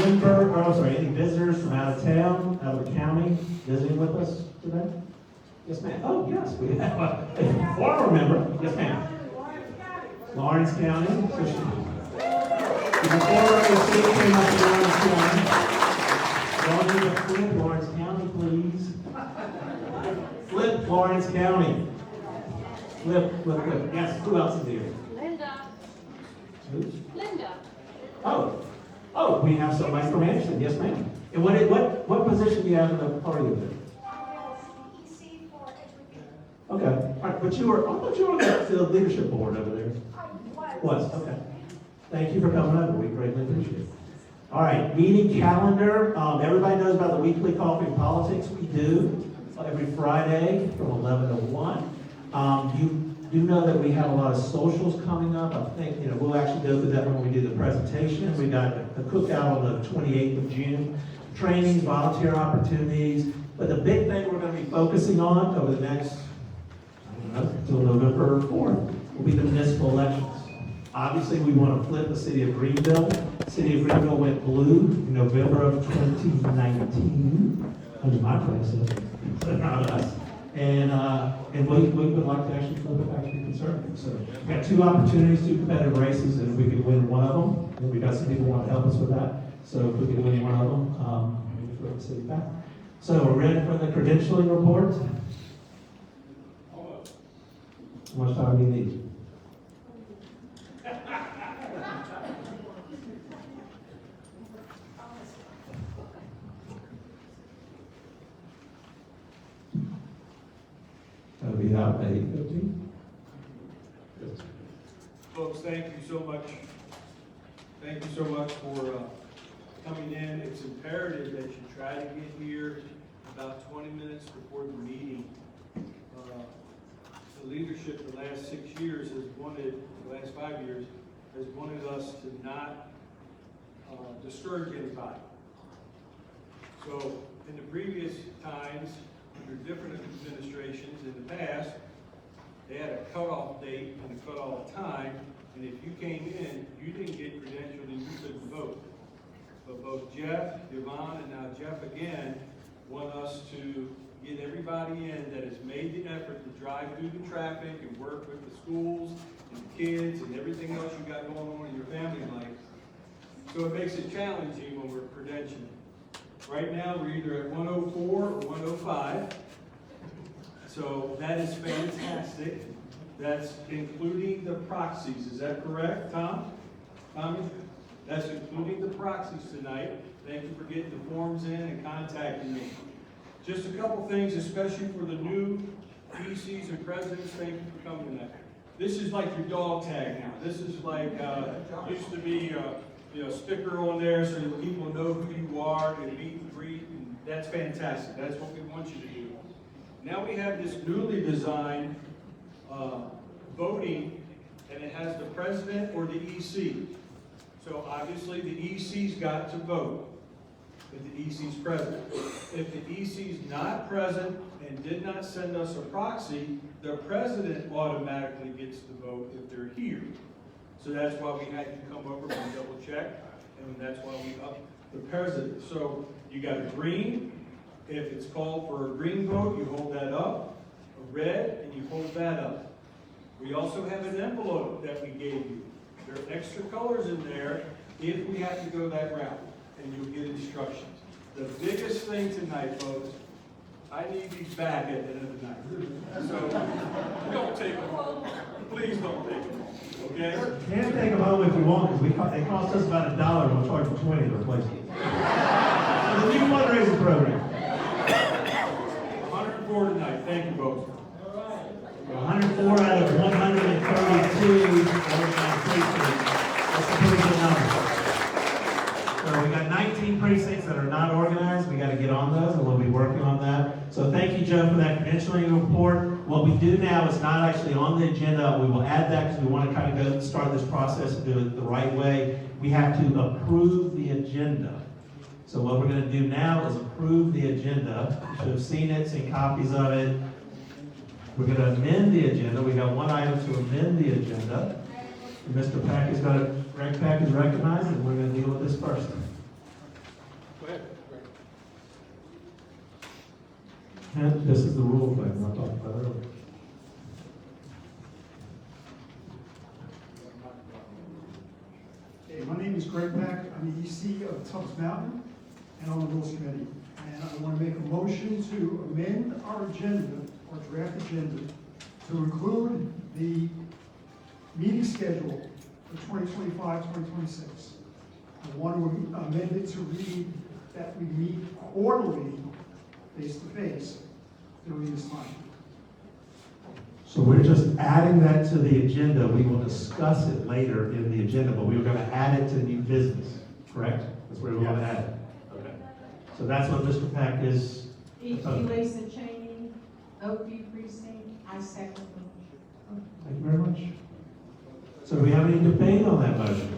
any visitors from out of town, out of the county, visiting with us today? Yes, ma'am. Oh, yes, we have a former member. Yes, ma'am. Lawrence County. So the former OC came up to Lawrence County. Don't need to flip Lawrence County, please. Flip Lawrence County. Flip. Yes, who else is here? Linda. Who? Linda. Oh, we have somebody from Anderson. Yes, ma'am. And what position do you have in the party over there? EC for education. Okay. All right, but I thought you were on the leadership board over there. Was, okay. Thank you for coming over. We greatly appreciate it. All right, meeting calendar. Everybody knows about the weekly coffee and politics we do every Friday from 11 to 1. You do know that we have a lot of socials coming up. I think, we'll actually go through that when we do the presentation. We got a cookout on the 28th of June, trainings, volunteer opportunities. But the big thing we're going to be focusing on over the next, until November 4th, will be the municipal elections. Obviously, we want to flip the city of Greenville. The city of Greenville went blue in November of 2019, under my predecessor, not us. And we would like to actually flip it back to be conservative. So we've got two opportunities, two competitive races, and if we could win one of them, and we've got some people who want to help us with that. So if we could win one of them, we can flip the city back. So we're ready for the credentialing report. How much time do you need? That'll be out at 8:15. Folks, thank you so much. Thank you so much for coming in. It's imperative that you try to get here about 20 minutes before the meeting. The leadership the last 6 years has wanted, the last 5 years, has wanted us to not discourage anybody. So in the previous times, under different administrations in the past, they had a cutoff date and a cutoff time, and if you came in, you didn't get credentialed and you couldn't vote. But both Jeff, Yvonne, and now Jeff again want us to get everybody in that has made the effort to drive through the traffic and work with the schools and the kids and everything else you got going on in your family life. So it makes it challenging when we're credentialing. Right now, we're either at 104 or 105. So that is fantastic. That's including the proxies. Is that correct, Tom? Tommy? That's including the proxies tonight. Thank you for getting the forms in and contacting me. Just a couple things, especially for the new ECs and presidents. Thank you for coming tonight. This is like your dog tag now. This is like, used to be sticker on there so that people know who you are and meet and greet, and that's fantastic. That's what we want you to do. Now we have this newly designed voting, and it has the president or the EC. So obviously the EC's got to vote if the EC's present. If the EC's not present and did not send us a proxy, the president automatically gets to vote if they're here. So that's why we had you come over and double check, and that's why we upped the president. So you got a green. If it's called for a green vote, you hold that up. A red, and you hold that up. We also have an envelope that we gave you. There are extra colors in there if we have to go that route, and you'll get instructions. The biggest thing tonight, folks, I need these back at the end of the night. So don't take them home. Please don't take them home. Okay? You can take them home if you want, because they cost us about $1. We'll charge you $20 to replace them. So the new fundraising program. 104 tonight. Thank you, folks. 104 out of 132 organized precincts. That's a pretty good number. So we got 19 precincts that are not organized. We got to get on those, and we'll be working on that. So thank you, Joe, for that credentialing report. What we do now is not actually on the agenda. We will add that because we want to kind of go start this process and do it the right way. We have to approve the agenda. So what we're going to do now is approve the agenda. You should have seen it, seen copies of it. We're going to amend the agenda. We got one item to amend the agenda. And Mr. Pack is going to, Greg Pack is recognized, and we're going to deal with this first. ahead. And this is the rule thing I talked about earlier. Okay, my name is Greg Mack. I'm the EC of Tubbs Mountain and on the Rules Committee. And I want to make a motion to amend our agenda, our draft agenda, to include the meeting schedule for 2025, 2026. I want to amend it to read that we meet quarterly, face-to-face, during this time. So we're just adding that to the agenda. We will discuss it later in the agenda, but we were gonna add it to new business, correct? That's where we want to add it. Okay. So that's what Mr. Pack is. Elisa Cheney, Oakview Precinct, I second the motion. Thank you very much. So do we have any debate on that motion?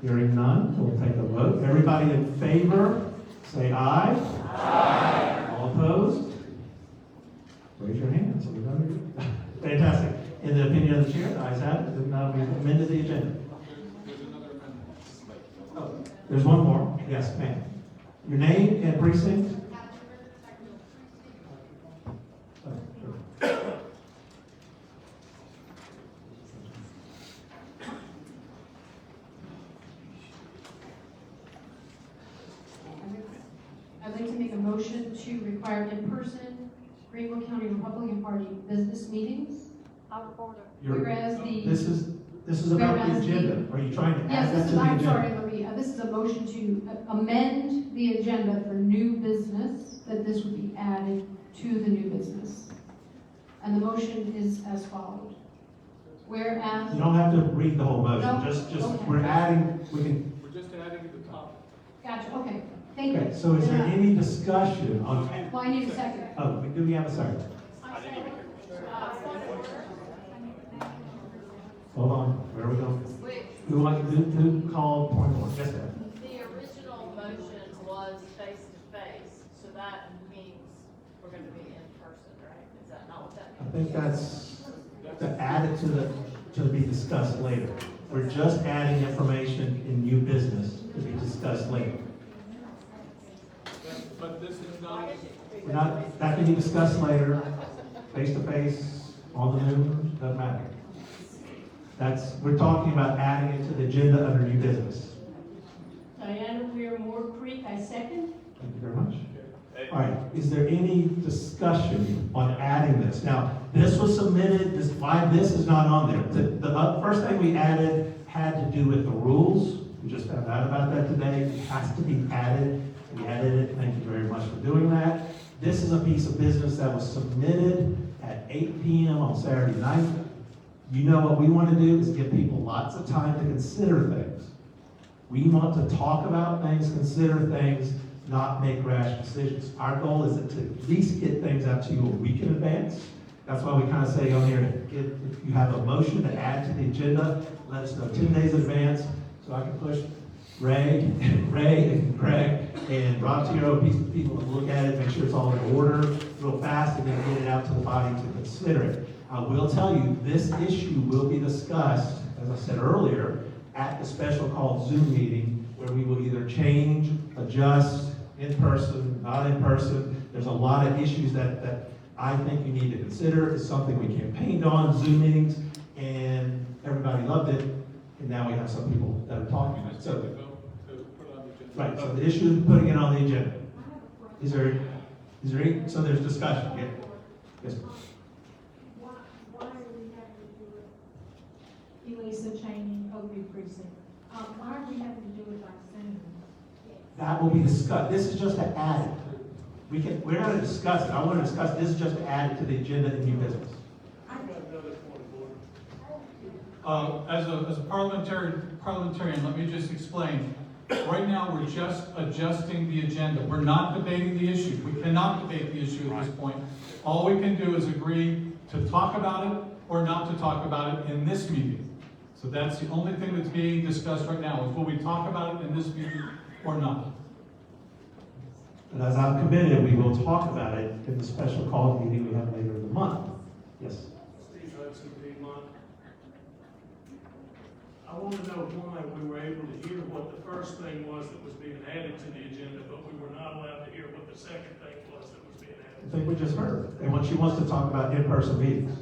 Hearing none, we'll take a vote. Everybody in favor, say aye. Aye. All opposed? Raise your hand. So we know. Fantastic. In the opinion of the chair, the ayes have it. Then we've amended the agenda. There's another amendment. Oh, there's one more. Yes, ma'am. Your name and precinct? I'd like to make a motion to require in-person Greenville County Republican Party business meetings. Out of order. Whereas the, This is about the Whereas the- agenda. Are you trying to yes, add this that to is, the I'm agenda? sorry, Marie, this is a motion to amend the agenda for new business, that this would be added to the new business. And the motion is as follows. Whereas, You don't have to read the whole motion. No? Just, Okay. we're adding, we can. We're just adding at the top. gotcha, okay, thank you. Okay, so is there any discussion on, Well, I need a second. oh, do we have a second? Hold on, where are we going? Who called point of order? Yes, ma'am. The original motion was face-to-face, so that means we're gonna be in person, right? Is that not what that I means? think that's to add it to be discussed later. We're just adding information in new business to be discussed later. But this is not, We're not, that can be discussed later, face to face, on the news, doesn't matter. We're talking about adding it to the agenda under new business. Diana Weir Moore Creek, I second. Thank you very much. All right, is there any discussion on adding this? Now, this was submitted, why this is not on there. The first thing we added had to do with the rules. We just found out about that today. It has to be added. We added it. Thank you very much for doing that. This is a piece of business that was submitted at 8 p.m. on Saturday night. You know what we want to do is give people lots of time to consider things. We want to talk about things, consider things, not make rash decisions. Our goal is to at least get things out to you a week in advance. That's why we kind of say on here, if you have a motion to add to the agenda, let us know 10 days in advance so I can push Ray and Craig and Rob Tiro, people to look at it, make sure it's all in order real fast, and then get it out to the body to consider it. I will tell you, this issue will be discussed, as I said earlier, at the special called Zoom meeting, where we will either change, adjust, in person, not in person. There's a lot of issues that I think you need to consider. It's something we campaigned on, Zoom meetings, and everybody loved it, and now we have some people that are talking about it. So, to put on the agenda. right, so the issue is putting it on the agenda. Is there any, so there's discussion, yeah? Yes, ma'am. Why are we having to do it? Elisa Cheney, Oakview Precinct. Why are we having to do it by Zoom? That will be discussed. This is just to add it. We're not going to discuss it. I want to discuss, this is just to add it to the agenda in new business. I've got another point of order. As a parliamentarian, let me just explain. Right now, we're just adjusting the agenda. We're not debating the issue. We cannot debate the issue at this point. All we can do is agree to talk about it or not to talk about it in this meeting. So that's the only thing that's being discussed right now, is will we talk about it in this meeting or not? But as I've committed, we will talk about it in the special call meeting we have later in the month. Yes. Steve Hudson, Piedmont. I want to know why we were able to hear what the first thing was that was being added to the agenda, but we were not allowed to hear what the second thing was that was being I added. think we just heard. And what she wants to talk about in-person meetings.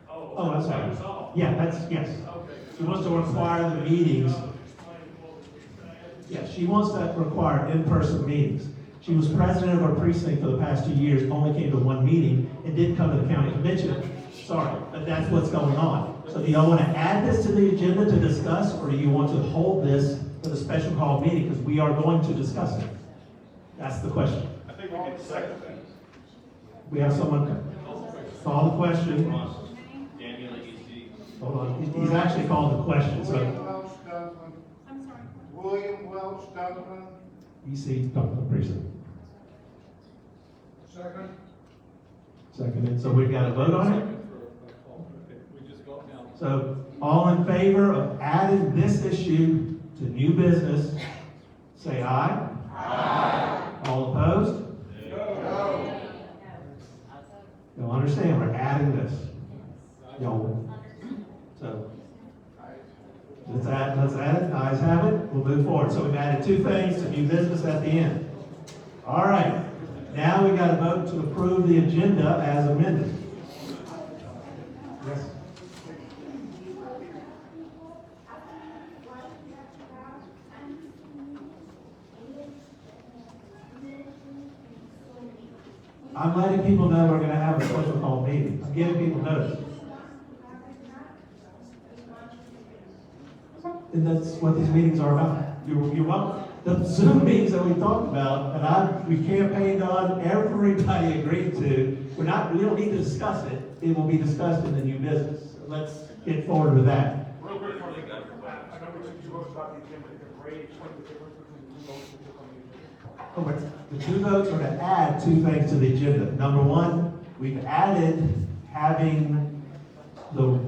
Oh, that's that right. was all. Yeah, that's, yes. Okay. She wants to require the meetings. Explain what was being added. Yeah, she wants to require in-person meetings. She was president of her precinct for the past 2 years, only came to one meeting, and didn't come to the county convention. Sorry, but that's what's going on. So do y'all want to add this to the agenda to discuss, or do you want to hold this for the special call meeting, because we are going to discuss it? That's the question. I think we can second that. We have someone call the question. Daniel EC. Hold on, he's actually called the question, so I'm sorry. William Welch Donovan. EC, come to the precinct. Second. Seconded, so we've got to vote on it? Second for a call. Okay, we just got down. So, all in favor of adding this issue to new business, say aye. Aye. All opposed? No. You'll understand, we're adding this. Y'all, so, let's add it, ayes have it, we'll move forward. So we've added two things to new business at the end. All right, now we got to vote to approve the agenda as amended. Yes. I'm letting people know we're going to have a special call meeting. I'm giving people notice. And that's what these meetings are about. You're welcome. The Zoom meetings that we talked about, and we campaigned on, everybody agreed to, we don't need to discuss it. It will be discussed in the new business. So let's get forward with that. Real quick, I know we took two votes about the agenda, the grade, explain the difference between the two votes we took on the agenda. Oh, but the two votes are to add two things to the agenda. Number one, we've added having the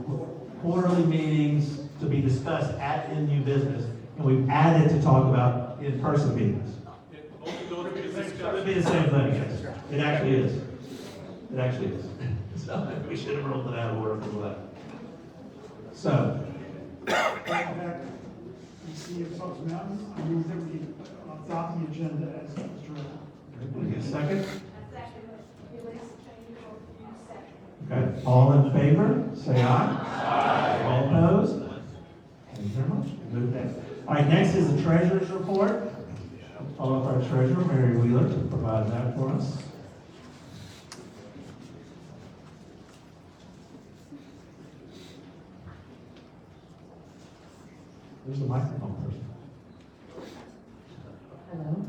quarterly meetings to be discussed in new business, and we've added to talk about in-person meetings. It's going to be the same thing, yes. It actually is. It actually is. So we should have rolled it out of order for that. So, EC of Tubbs Mountain, I move that we adopt the agenda as drafted. will you get a second? A second, release change or second. Okay, all in favor, say aye. Aye. All opposed? Thank you very much. Move that. All right, next is the treasurer's report. Follow up our treasurer, Mary Wheeler, to provide that for us. There's the microphone person. Hello?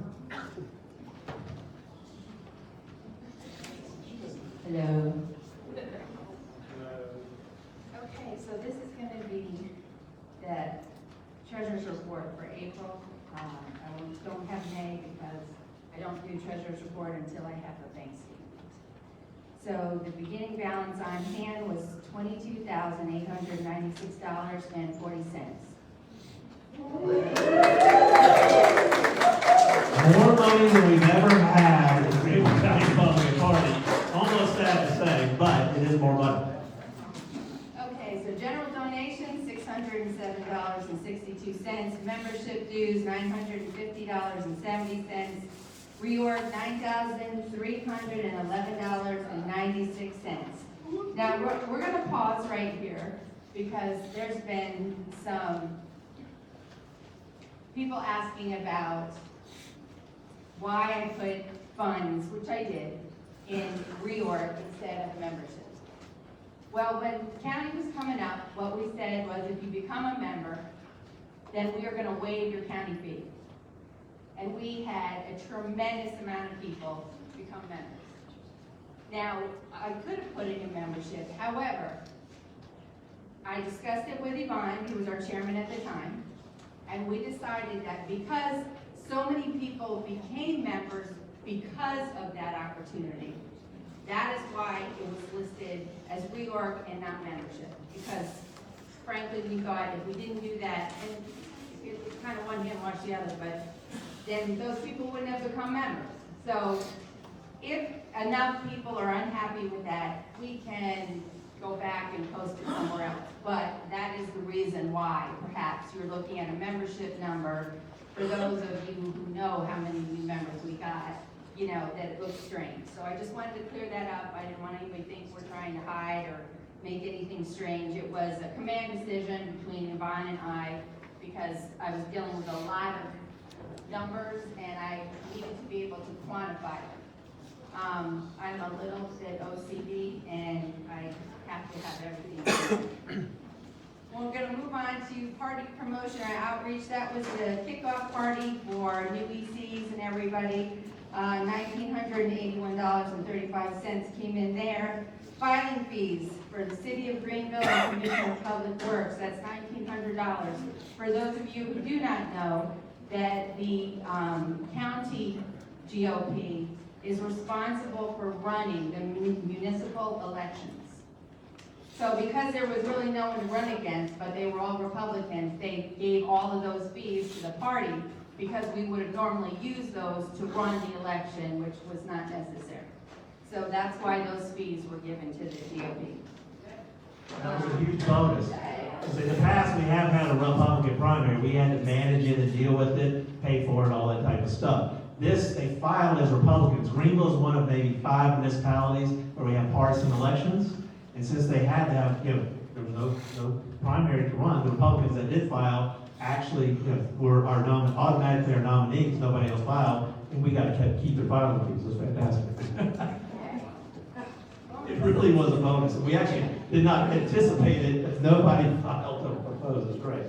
Hello? Okay, so this is gonna be the treasurer's report for April. I don't have May because I don't do treasurer's report until I have a bank statement. So the beginning balance on hand was $22,896.40. More money than we've ever had in Greenville County Public Party. Almost sad to say, but it is more money. Okay, so general donation, $607.62. Membership dues, $950.70. Reorg, $9,311.96. Now, we're gonna pause right here because there's been some people asking about why I put funds, which I did, in reorg instead of membership. Well, when the county was coming up, what we said was if you become a member, then we are gonna waive your county fee. And we had a tremendous amount of people become members. Now, I could have put it in membership, however, I discussed it with Yvonne, who was our chairman at the time, and we decided that because so many people became members because of that opportunity, that is why it was listed as reorg and not membership. Because frankly, we thought if we didn't do that, and it's kind of one hand wash the other, but then those people wouldn't have become members. So if enough people are unhappy with that, we can go back and post it somewhere else. But that is the reason why. Perhaps you're looking at a membership number. For those of you who know how many new members we got, you know, that it looks strange. So I just wanted to clear that up. I didn't want anybody to think we're trying to hide or make anything strange. It was a command decision between Yvonne and I, because I was dealing with a lot of numbers and I needed to be able to quantify them. I'm a little bit OCD and I have to have everything. We're gonna move on to party promotion and outreach. That was the kickoff party for new ECs and everybody. $1,981.35 came in there. Filing fees for the City of Greenville and Commission of Public Works, that's $1,900. For those of you who do not know, that the county GOP is responsible for running the municipal elections. So because there was really no one to run against, but they were all Republicans, they gave all of those fees to the party because we would have normally used those to run the election, which was not necessary. So that's why those fees were given to the GOP. That was a huge bonus. Because in the past, we have had a Republican primary. We had to manage it and deal with it, pay for it, all that type of stuff. This, they filed as Republicans. Greenville is one of maybe 5 municipalities where we have partisan elections. And since they had to have, you know, there was no primary to run, the Republicans that did file actually, you know, were automatically our nominees. Nobody else filed, and we got to keep their filing fees. It was fantastic. It really was a bonus. We actually did not anticipate it if nobody filed to propose. It's great.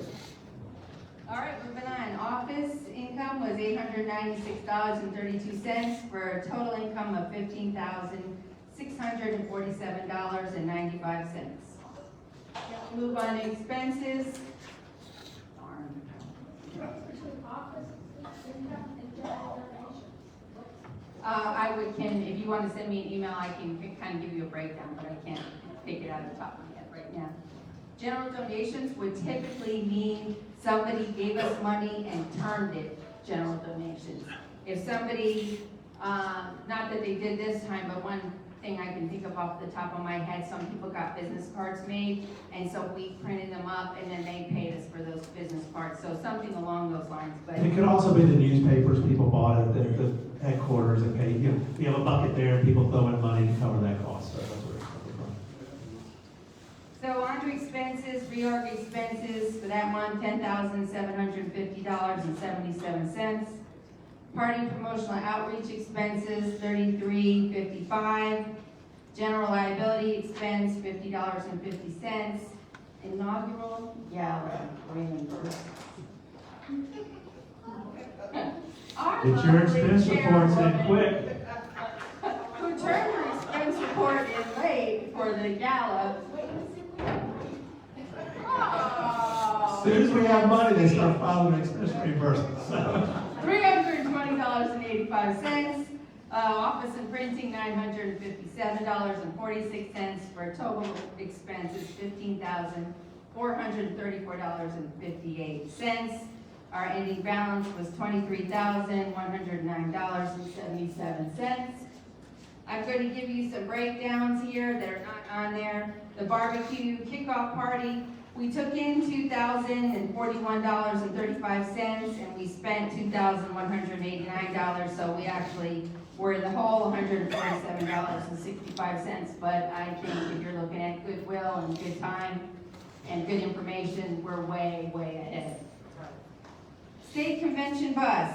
All right, moving on. Office income was $896.32 for a total income of $15,647.95. Move on to expenses. Darn. Office, income, and general donations. If you want to send me an email, I can kind of give you a breakdown, but I can't take it out of the top of my head right now. General donations would typically mean somebody gave us money and turned it general donations. If somebody, not that they did this time, but one thing I can think of off the top of my head, some people got business cards made, and so we printed them up, and then they paid us for those business cards. So something along those lines. But it could also be the newspapers people bought at the headquarters and paid. You know, we have a bucket there, and people throw in money to cover that cost. So that's where it's coming from. So on to expenses, reorg expenses, for that one, $10,750.77. Party promotional outreach expenses, $33.55. General liability expense, $50.50. Inaugural gala reimbursement. Get your expense reports in quick. Who turned her expense report in late for the gala. As soon as we have money, they start filing expense reimbursements. $320.85. Office and printing, $957.46 for a total expenses, $15,434.58. Our ending balance was $23,109.77. I'm going to give you some breakdowns here that are not on there. The barbecue kickoff party, we took in $2,041.35 and we spent $2,189, so we actually were in the whole $147.65, but I think if you're looking at goodwill and good time and good information, we're way, way ahead. State convention bus,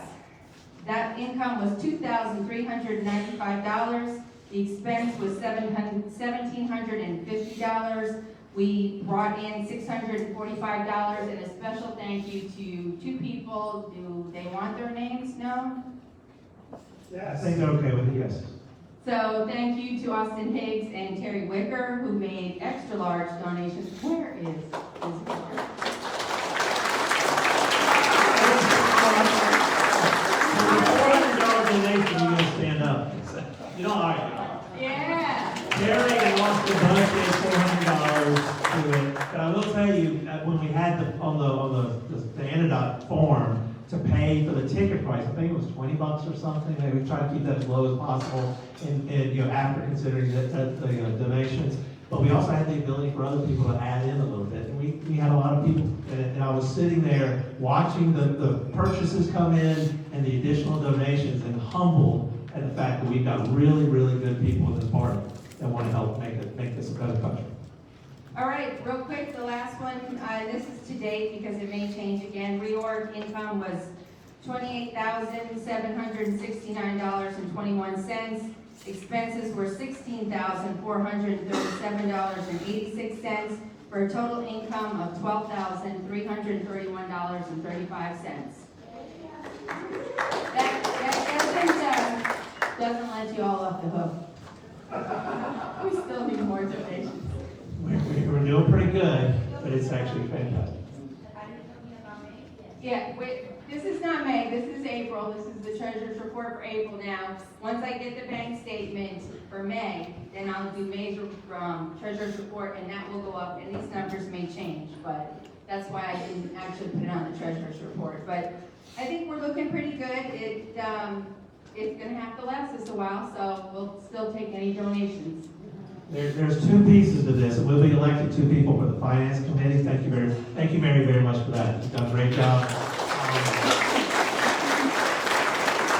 that income was $2,395. The expense was $1,750. We brought in $645, and a special thank you to 2 people. Do they want their names known? Yeah, I think they're okay with it, yes. So thank you to Austin Higgs and Terry Wicker, who made extra large donations. Where is Wicker? Donation, you're gonna stand up. You know, all right. Yeah. Terry and Austin both gave $400 to it, but I will tell you, when we had on the antidote form to pay for the ticket price, I think it was $20 or something. We tried to keep that as low as possible, and you know, after considering the donations. But we also had the ability for other people to add in a little bit, and we we had a lot of people. And I was sitting there watching the purchases come in and the additional donations and humbled at the fact that we've got really, really good people in this party that want to help make this a better country. All right, real quick, the last one, this is to date because it may change again. Reorg income was $28,769.21. Expenses were $16,437.86 for a total income of $12,331.35. That doesn't let you all off the hook. We still need more donations. We're doing pretty good, but it's actually fantastic. Yeah, wait, this is not May, this is April, this is the treasurer's report for April now. Once I get the bank statement for May, then I'll do May's treasurer's report, and that will go up, and these numbers may change, but that's why I didn't actually put it on the treasurer's report. But I think we're looking pretty good. It's gonna have to last us a while, so we'll still take any donations. There's two pieces to this, and we'll be electing two people for the finance committee. Thank you, Mary, very much for that. You've done a great job.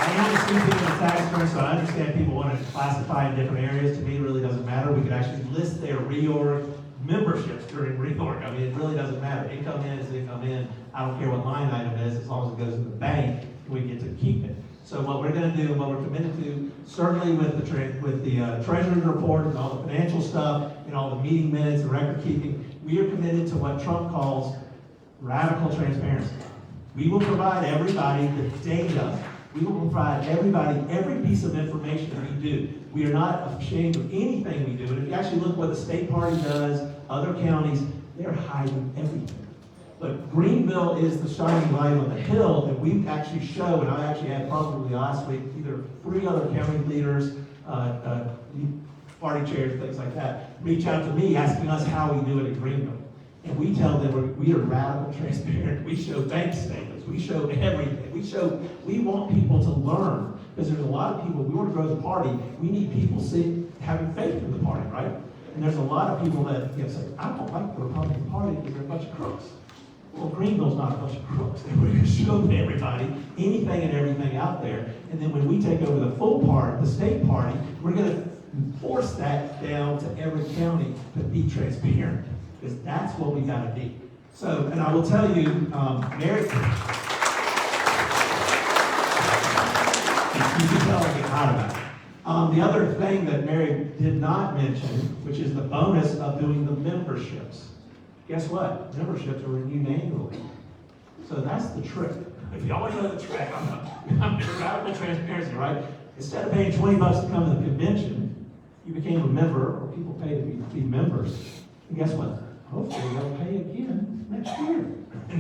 I am a student in the tax return, so I understand people want to classify in different areas. To me, it really doesn't matter. We could actually list their reorg memberships during reorg. I mean, it really doesn't matter. Income in is income in. I don't care what line item it is, as long as it goes to the bank, we get to keep it. So what we're going to do, and what we're committed to, certainly with the treasurer's report and all the financial stuff and all the meeting minutes and record keeping, we are committed to what Trump calls radical transparency. We will provide everybody the data. We will provide everybody every piece of information that we do. We are not ashamed of anything we do. And if you actually look what the state party does, other counties, they're hiding everything. But Greenville is the shining light on the hill that we actually show, and I actually had probably last week either 3 other county leaders, party chairs, things like that, reach out to me asking us how we do it in Greenville. And we tell them we are radical transparent. We show bank statements. We show everything. We want people to learn, because there's a lot of people, we want to grow the party, we need people having faith in the party, right? And there's a lot of people that say, I don't like the Republican Party because they're a bunch of crooks. Well, Greenville's not a bunch of crooks. We're going to show everybody anything and everything out there. And then when we take over the full part, the state party, we're going to force that down to every county to be transparent, because that's what we got to be. So, and I will tell you, Mary, you can tell I get hot about it. The other thing that Mary did not mention, which is the bonus of doing the memberships. Guess what? Memberships are renewed annually. So that's the trick. If y'all want to know the trick, I'm radical transparency, right? Instead of paying $20 to come to the convention, you became a member, or people pay to be members. And guess what? Hopefully they'll pay again next year.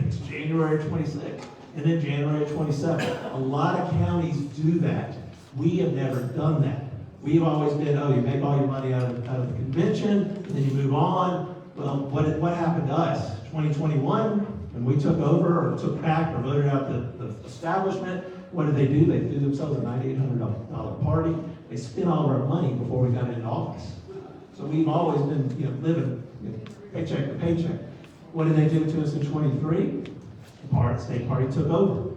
It's January 26th, and then January 27th. A lot of counties do that. We have never done that. We've always been, you make all your money out of the convention, and then you move on. Well, what happened to us? 2021, when we took over or took back or voted out the establishment, what did they do? They threw themselves a $9,800 party. They spent all of our money before we got into office. So we've always been living paycheck to paycheck. What did they do to us in 23? The state party took over.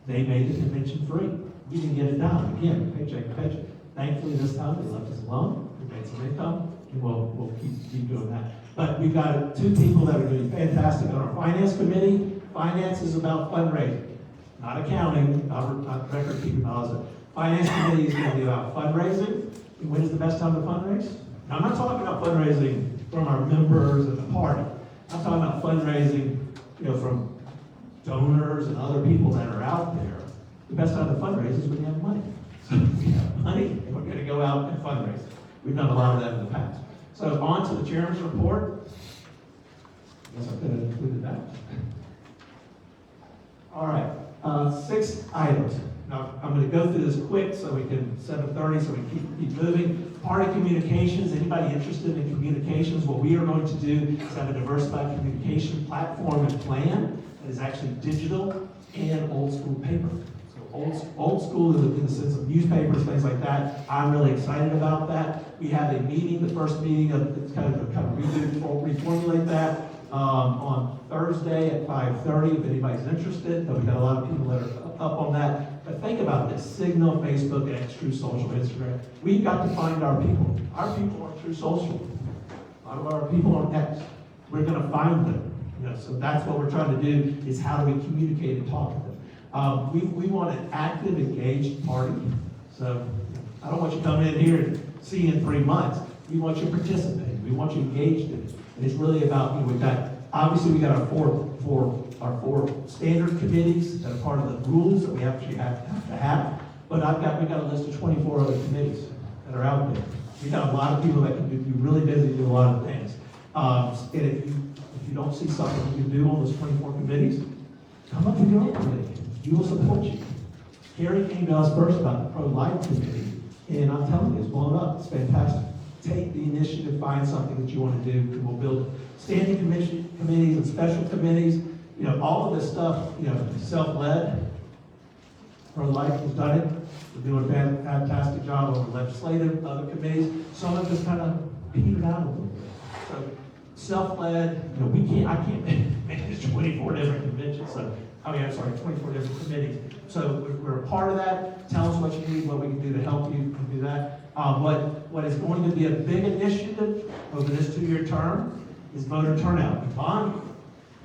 They made the convention free. We didn't get it done. Again, paycheck to paycheck. Thankfully, this time they left us alone. We made some income, and we'll keep doing that. But we've got 2 people that are doing fantastic on our finance committee. Finance is about fundraising, not accounting, not record keeping, all that. Finance committee is going to be about fundraising. And when is the best time to fundraise? Now, I'm not talking about fundraising from our members of the party. I'm talking about fundraising, from donors and other people that are out there. The best time to fundraise is when you have money. So we have money, and we're going to go out and fundraise. We've done a lot of that in the past. So on to the chairman's report. I guess I could have included that. All right, 6 items. Now, I'm going to go through this quick so we can, 7:30, so we can keep moving. Party communications, anybody interested in communications? What we are going to do is have a diversified communication platform and plan that is actually digital and old school paper. So old school in the sense of newspapers, things like that. I'm really excited about that. We have a meeting, the first meeting of, it's kind of a redo, reformulate that. on Thursday at 5:30, if anybody's interested. But we got a lot of people that are up on that. But think about this: Signal, Facebook, X, True Social, Instagram. We've got to find our people. Our people are True Social. A lot of our people on X. We're going to find them. So that's what we're trying to do, is how do we communicate and talk to them. We want an active, engaged party. So I don't want you coming in here and see you in 3 months. We want you participating. We want you engaged in it. And it's really about, we've got, obviously we got our four standard committees that are part of the rules that we actually have to have. But we got a list of 24 other committees that are out there. We got a lot of people that can be really busy, do a lot of things. And if you don't see something you can do on those 24 committees, come up with your own committee. We will support you. Carrie came to us first about the pro-life committee, and I'm telling you, it's blown up. It's fantastic. Take the initiative, find something that you want to do, and we'll build it. Standing committees and special committees, all of this stuff, self-led. Pro-life has done it. We're doing a fantastic job on the legislative, other committees. Some of us kind of petered out a little bit. So self-led, I can't manage 24 different conventions. 24 different committees. So we're a part of that. Tell us what you need, what we can do to help you do that. What is going to be a big initiative over this 2-year term is voter turnout. Yvonne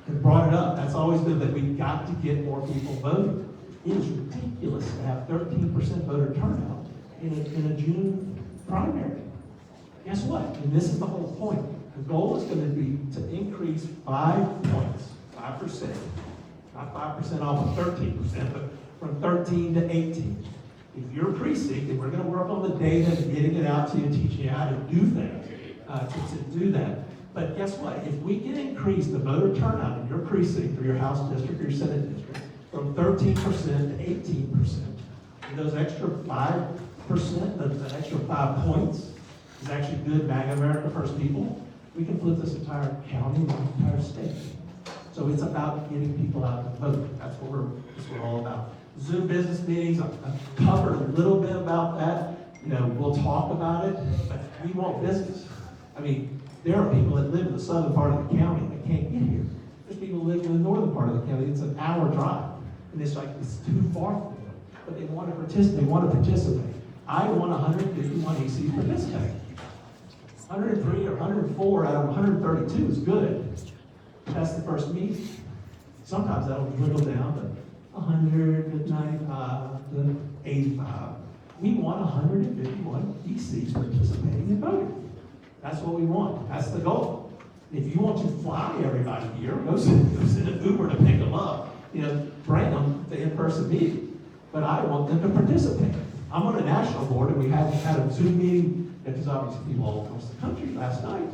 has brought it up. That's always good, that we've got to get more people voting. It is ridiculous to have 13% voter turnout in a June primary. Guess what? And this is the whole point. The goal is going to be to increase 5 points, 5%. Not 5% off of 13%, but from 13 to 18. If you're a precinct, and we're going to work on the data and getting it out to you and teaching you how to do things, to do that. But guess what? If we can increase the voter turnout in your precinct or your House district or your Senate district from 13% to 18%, and those extra 5%, the extra 5 points, is actually good MAGA America First people, we can flip this entire county, the entire state. So it's about getting people out to vote. That's what we're all about. Zoom business meetings, I've covered a little bit about that. We'll talk about it, but we want business. There are people that live in the southern part of the county that can't get here. There's people who live in the northern part of the county. It's an hour drive, and it's too far for them. But they want to participate. I want 151 ECs participate. 103 or 104 out of 132 is good. That's the first meeting. Sometimes that'll dwindle down to 100 to 95 to 85. We want 151 ECs participating in voting. That's what we want. That's the goal. If you want to fly everybody here, go send an Uber to pick them up. Bring them to in-person meeting. But I want them to participate. I'm on a national board, and we had a Zoom meeting, because obviously people all across the country last night.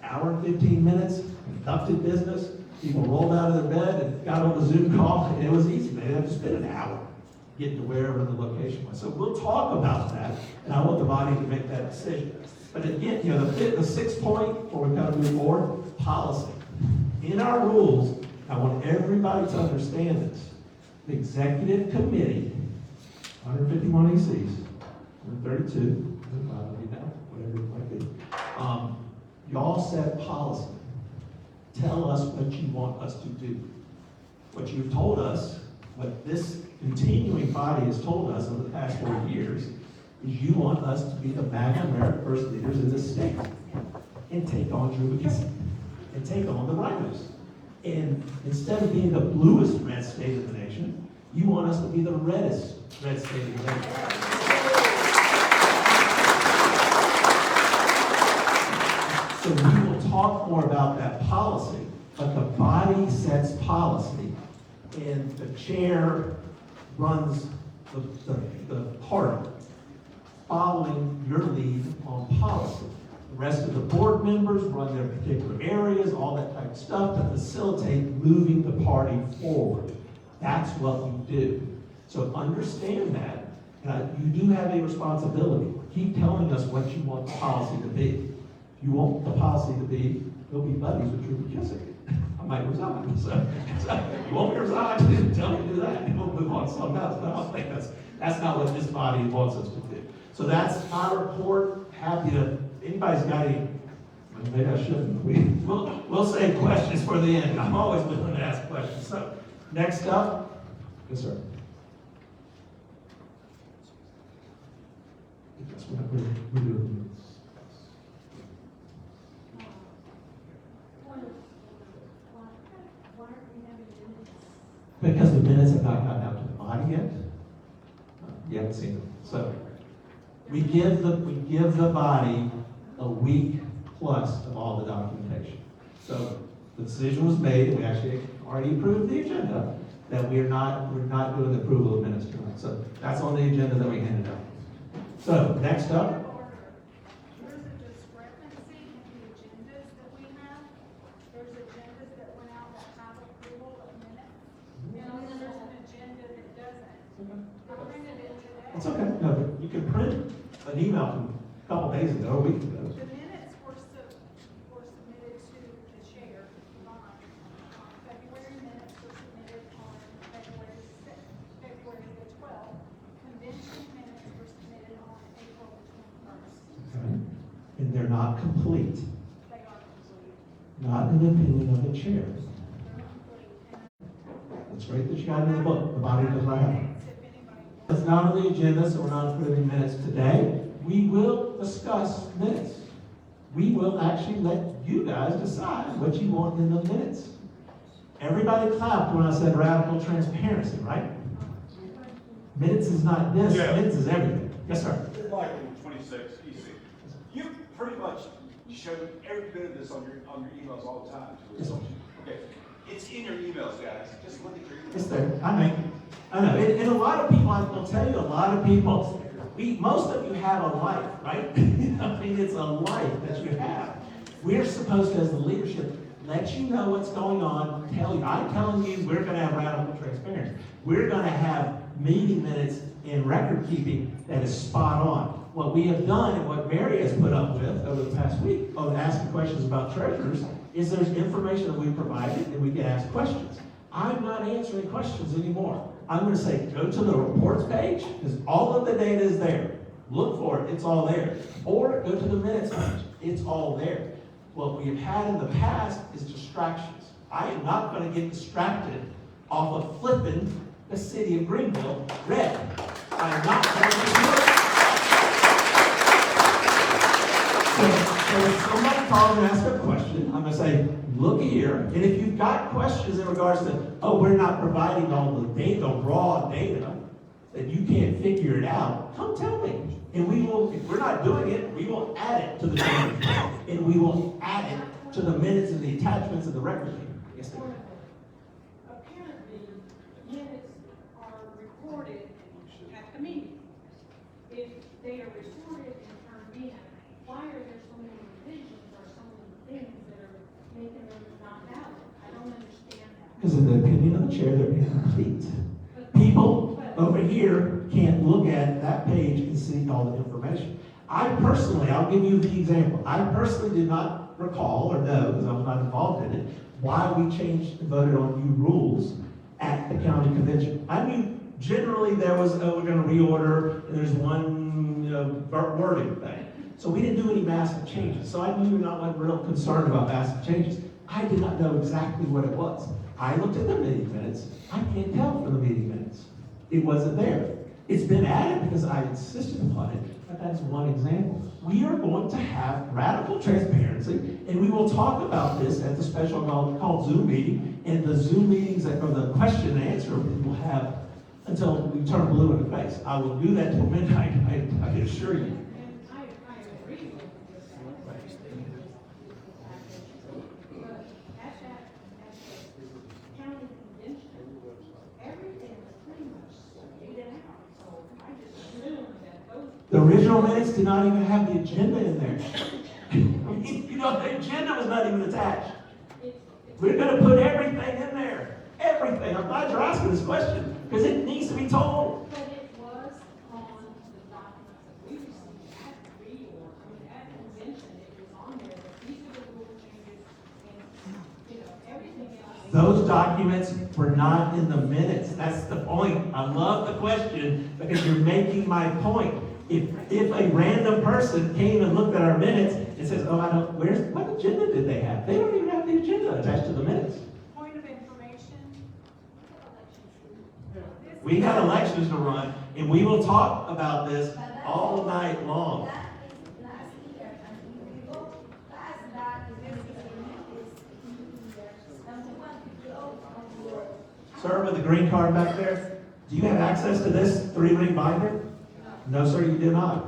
Hour and 15 minutes, conducted business. People rolled out of their bed and got on the Zoom call, and it was easy. They didn't have to spend an hour getting to wherever the location was. So we'll talk about that, and I want the body to make that decision. But again, the 6th point, before we kind of move forward, policy. In our rules, I want everybody to understand this. The executive committee, 151 ECs, 132, whatever it might be. Y'all set policy. Tell us what you want us to do. What you've told us, what this continuing body has told us over the past 4 years, is you want us to be the MAGA America First leaders in this state and take on Drew McKissick and take on the rhinos. And instead of being the bluest red state of the nation, you want us to be the reddest red state of the nation. So we will talk more about that policy, but the body sets policy, and the chair runs the party, following your lead on policy. The rest of the board members run their particular areas, all that type of stuff to facilitate moving the party forward. That's what we do. So understand that. You do have a responsibility. Keep telling us what you want the policy to be. If you want the policy to be, we'll be buddies with Drew McKissick. I might resign. So you want me to resign? Tell me to do that, and we'll move on to something else. But I don't think that's not what this body wants us to do. So that's my report. Happy to, anybody's got any Well, maybe I shouldn't. We'll save questions for the end. I'm always willing to ask questions. So, next up, yes, sir. Yes, we're doing this. Why aren't we having minutes? Because the minutes have not gotten out to the body yet. You haven't seen them. So, we give the body a week plus of all the documentation. So the decision was made, and we actually already approved the agenda, that we're not doing the approval of minutes tonight. So that's on the agenda that we handed out. So next up, There's a discrepancy in the agendas that we have. There's agendas that went out that have approval of minutes. And then there's an agenda that doesn't. I printed it today. it's okay. No, but you can print an email from a couple days ago, or a week ago. The minutes were submitted to the chair, Ron. February minutes were submitted on February the 12th. Convention minutes were submitted on April the 21st. Okay? And they're not complete. They are complete. Not in the opinion of the chair. They're complete. And It's great that you got it in the book. The body does not have it. if anybody It's not on the agenda, so we're not approving minutes today. We will discuss minutes. We will actually let you guys decide what you want in the minutes. Everybody clapped when I said radical transparency, right? Minutes is not this, Yeah. minutes is everything. Yes, sir. Michael, 26, easy. You pretty much showed every bit of this on your emails all the time. Yes, sir. Okay, it's in your emails, guys. Just look at your emails. It's there. I know. And a lot of people, I will tell you, a lot of people, most of you have a life, right? I mean, it's a life that you have. We're supposed to, as the leadership, let you know what's going on, tell you. I'm telling you, we're going to have radical transparency. We're going to have meeting minutes and record keeping that is spot on. What we have done and what Mary has put up with over the past week of asking questions about treasurers is there's information that we provided and we can ask questions. I'm not answering questions anymore. I'm going to say, go to the reports page, because all of the data is there. Look for it, it's all there. Or go to the minutes page, it's all there. What we have had in the past is distractions. I am not going to get distracted off of flipping the city of Greenville red. I am not going to do it. So if somebody calls and asks a question, I'm going to say, look here, and if you've got questions in regards to, oh, we're not providing all the data, raw data, that you can't figure it out, come tell me. And we will, if we're not doing it, we will add it to the minutes. And we will add it to the minutes and the attachments of the record. Yes, ma'am. apparently, minutes are recorded at the meeting. If they are recorded and turned in, why are there so many revisions or so many things that are making them not valid? I don't understand that. Because in the opinion of the chair, they're incomplete. People over here can't look at that page and see all the information. I personally, I'll give you the example. I personally did not recall or know, because I was not involved in it, why we changed and voted on new rules at the county convention. I mean, generally there was, oh, we're going to reorder, and there's one wording thing. So we didn't do any massive changes. So I knew you're not real concerned about massive changes. I did not know exactly what it was. I looked at the meeting minutes. I can't tell from the meeting minutes. It wasn't there. It's been added because I insisted upon it, but that's one example. We are going to have radical transparency, and we will talk about this at the special called Zoom meeting, and the Zoom meetings that or the question and answer we will have until we turn blue in the face. I will do that till midnight, I can assure you. And I agree with this. But at the county convention, everything was pretty much stated out. So I just assumed that those. The original minutes did not even have the agenda in there. You know, the agenda was not even attached. We're going to put everything in there. Everything. I'm glad you're asking this question, because it needs to be told. But it was on the documents that we received at the reorg, I mean, at the convention, it was on there, that these are the rule changes, and, you know, everything else. Those documents were not in the minutes. That's the point. I love the question because you're making my point. If a random person came and looked at our minutes and says, oh, what agenda did they have? They don't even have the agenda attached to the minutes. Point of information. We got elections to run, and we will talk about this all night long. Sir, with the green card back there, do you have access to this 3-ring binder? No, sir, you do not.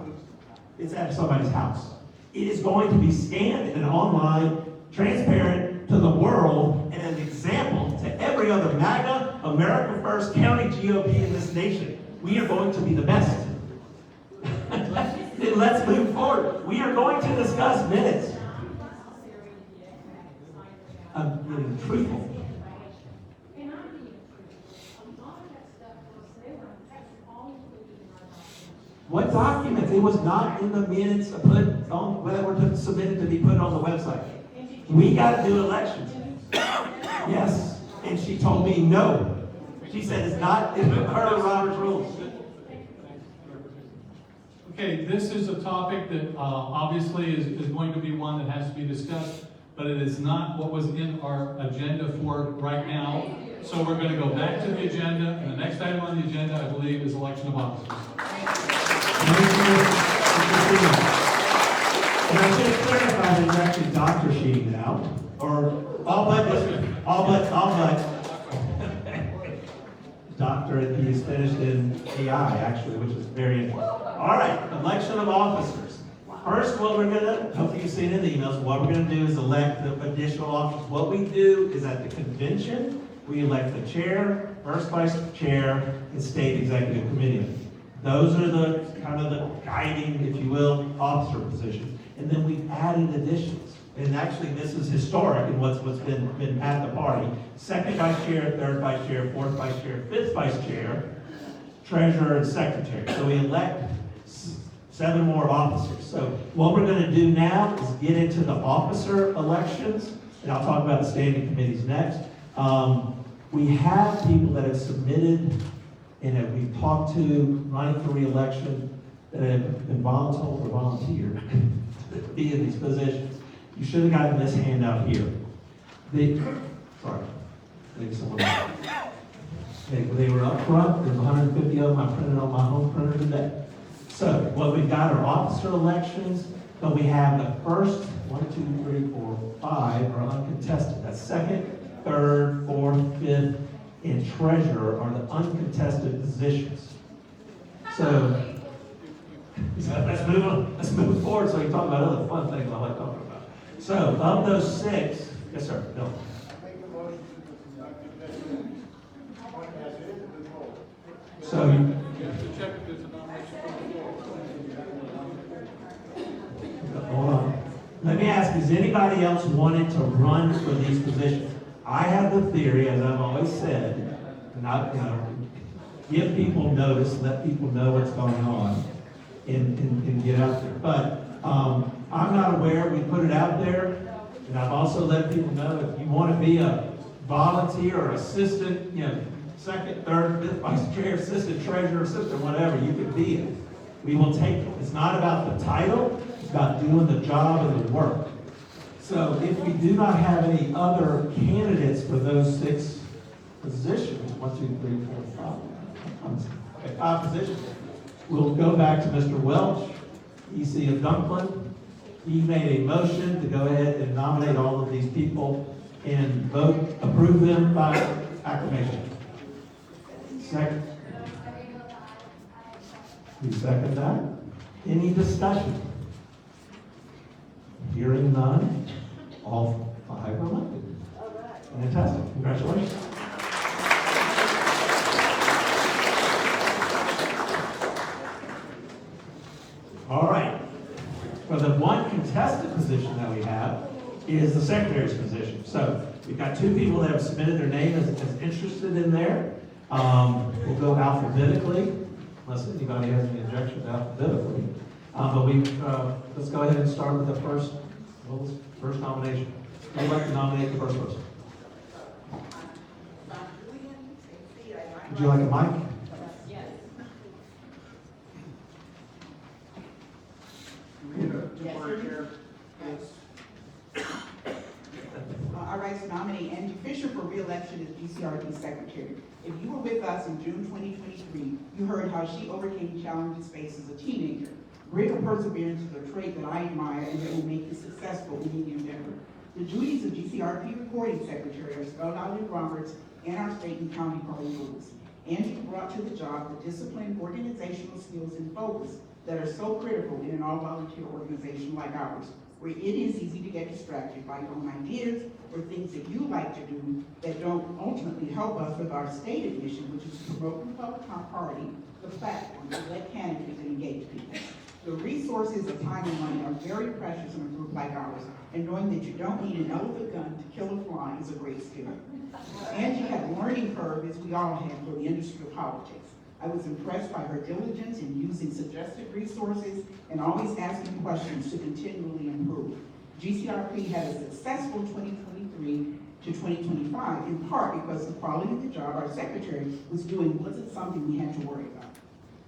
It's at somebody's house. It is going to be scanned and online, transparent to the world, and an example to every other MAGA, America First County GOP in this nation. We are going to be the best. Then let's move forward. We are going to discuss minutes. I'm getting truthful. And I'm being truthful. A lot of that stuff was there, that's all included in our documents. What documents? It was not in the minutes put on, that were submitted to be put on the website. We got to do elections. Yes. And she told me no. She said it's not in part of Robert's rules. Okay, this is a topic that obviously is going to be one that has to be discussed, but it is not what was in our agenda for right now. So we're going to go back to the agenda, and the next item on the agenda, I believe, is election of officers. And I should clarify that it's actually Dr. sheeting now, or all but doctorate he is finished in AI, actually, which is very interesting. All right, election of officers. First, what we're gonna, hopefully you've seen in the emails, what we're gonna do is elect the additional officers. What we do is at the convention, we elect the chair, first vice chair, and state executive committee. Those are the kind of the guiding, if you will, officer positions. And then we've added additions. And actually, this is historic in what's been at the party. Second vice chair, third vice chair, fourth vice chair, fifth vice chair, treasurer, and secretary. So we elect 7 more officers. So what we're going to do now is get into the officer elections, and I'll talk about the standing committees next. We have people that have submitted and that we've talked to running for re-election that have been volunteered to be in these positions. You should have gotten this handout here. Sorry, maybe someone else. They were up front. There's 150 of them. I printed on my home printer today. So what we've got are officer elections, but we have the first 1, 2, 3, 4, 5 are uncontested. That's second, third, fourth, fifth, and treasurer are the uncontested positions. So let's move on. Let's move forward so we can talk about other fun things I like talking about. So of those 6, yes sir, Bill. So You have to check if there's a nomination for the floor. hold on. Let me ask, is anybody else wanting to run for these positions? I have the theory, as I've always said, not, give people notice, let people know what's going on, and get out there. But I'm not aware, we put it out there, and I've also let people know if you want to be a volunteer or assistant, second, third, fifth vice chair, assistant treasurer, assistant, whatever, you can be it. We will take it. It's not about the title, it's about doing the job and the work. So if we do not have any other candidates for those 6 positions, 1, 2, 3, 4, 5, okay, 5 positions, we'll go back to Mr. Welch, EC of Dunklin. He made a motion to go ahead and nominate all of these people and approve them by acclamation. Second. You second that? Any discussion? Hearing none, all 5 are elected. Fantastic, congratulations. All right, for the one contested position that we have is the secretary's position. So we've got 2 people that have submitted their name as interested in there. We'll go alphabetically, unless anybody has any objections alphabetically. But let's go ahead and start with the first nomination. I'd like to nominate the first person. Would you like a mic? Yes. nominate Angie Fisher for re-election as GCRP Secretary. If you were with us in June 2023, you heard how she overcame challenges faced as a teenager. Grit and perseverance is a trait that I admire and that will make you successful in any endeavor. The duties of GCRP Recording Secretary are spelled out in Roberts and our state and county party rules. Angie brought to the job the discipline, organizational skills, and focus that are so critical in an all-volunteer organization like ours, where it is easy to get distracted by your own ideas or things that you like to do that don't ultimately help us with our stated mission, which is to promote the Republican Party, the platform, to elect candidates and engage people. The resources of time and money are very precious in a group like ours, and knowing that you don't need an elephant gun to kill a fly is a great skill. Angie had a learning curve, as we all have, for the industry of politics. I was impressed by her diligence in using suggested resources and always asking questions to continually improve. GCRP had a successful 2023 to 2025, in part because the quality of the job our secretary was doing wasn't something we had to worry about.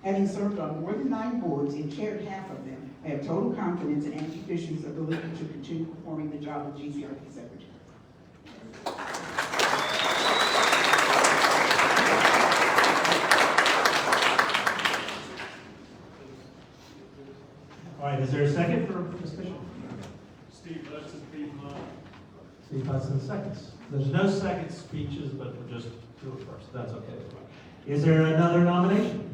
Having served on more than 9 boards and chaired half of them, I have total confidence in Angie Fisher's ability to continue performing the job of GCRP Secretary. All right, is there a second for Ms. Fisher? Steve Hudson, Piedmont. Steve Hudson seconds. There's no second speeches, but we'll just do it first. That's okay. Is there another nomination?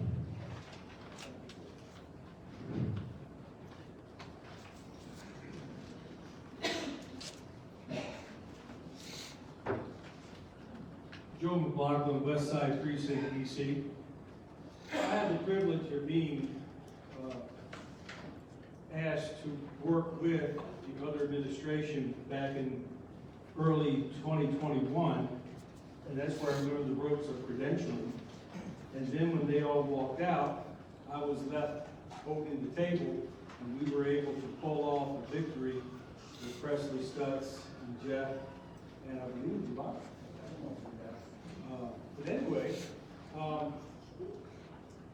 Joe McLaughlin, West Side Precinct, DC. I had the privilege of being asked to work with the other administration back in early 2021, and that's where I learned the ropes of credentialing. And then when they all walked out, I was left holding the table, and we were able to pull off a victory with Presley Stutz and Jeff, and I believe Bob. But anyway,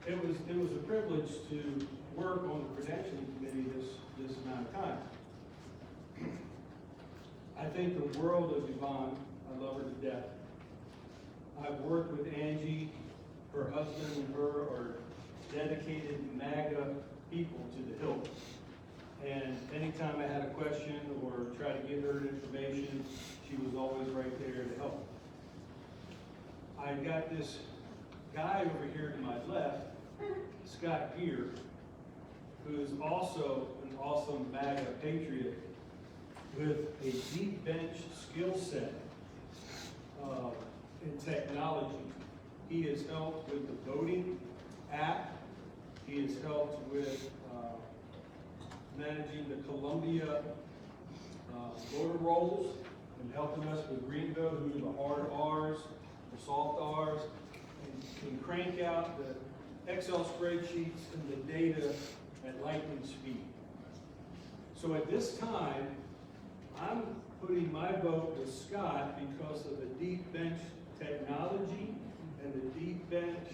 it was a privilege to work on the credentialing committee this amount of time. I think the world of Yvonne. I love her to death. I've worked with Angie. Her husband and her are dedicated MAGA people to the hilt. And anytime I had a question or tried to give her information, she was always right there to help. I've got this guy over here to my left, Scott Gear, who is also an awesome MAGA patriot with a deep bench skill set in technology. He has helped with the voting app. He has helped with managing the Columbia voter rolls and helping us with Greenville, who are the hard R's, the soft R's, and can crank out the Excel spreadsheets and the data at lightning speed. So at this time, I'm putting my vote with Scott because of the deep bench technology and the deep bench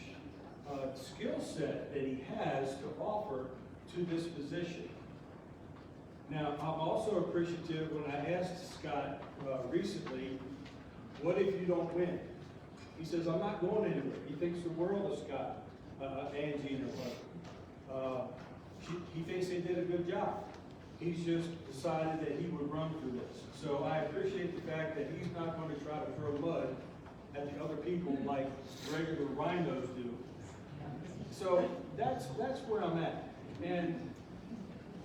skill set that he has to offer to this position. Now, I'm also appreciative when I asked Scott recently, what if you don't win? He says, I'm not going anywhere. He thinks the world of Scott, Angie and her husband. He thinks they did a good job. He's just decided that he would run for this. So I appreciate the fact that he's not going to try to throw mud at the other people like regular rhinos do. So that's where I'm at. And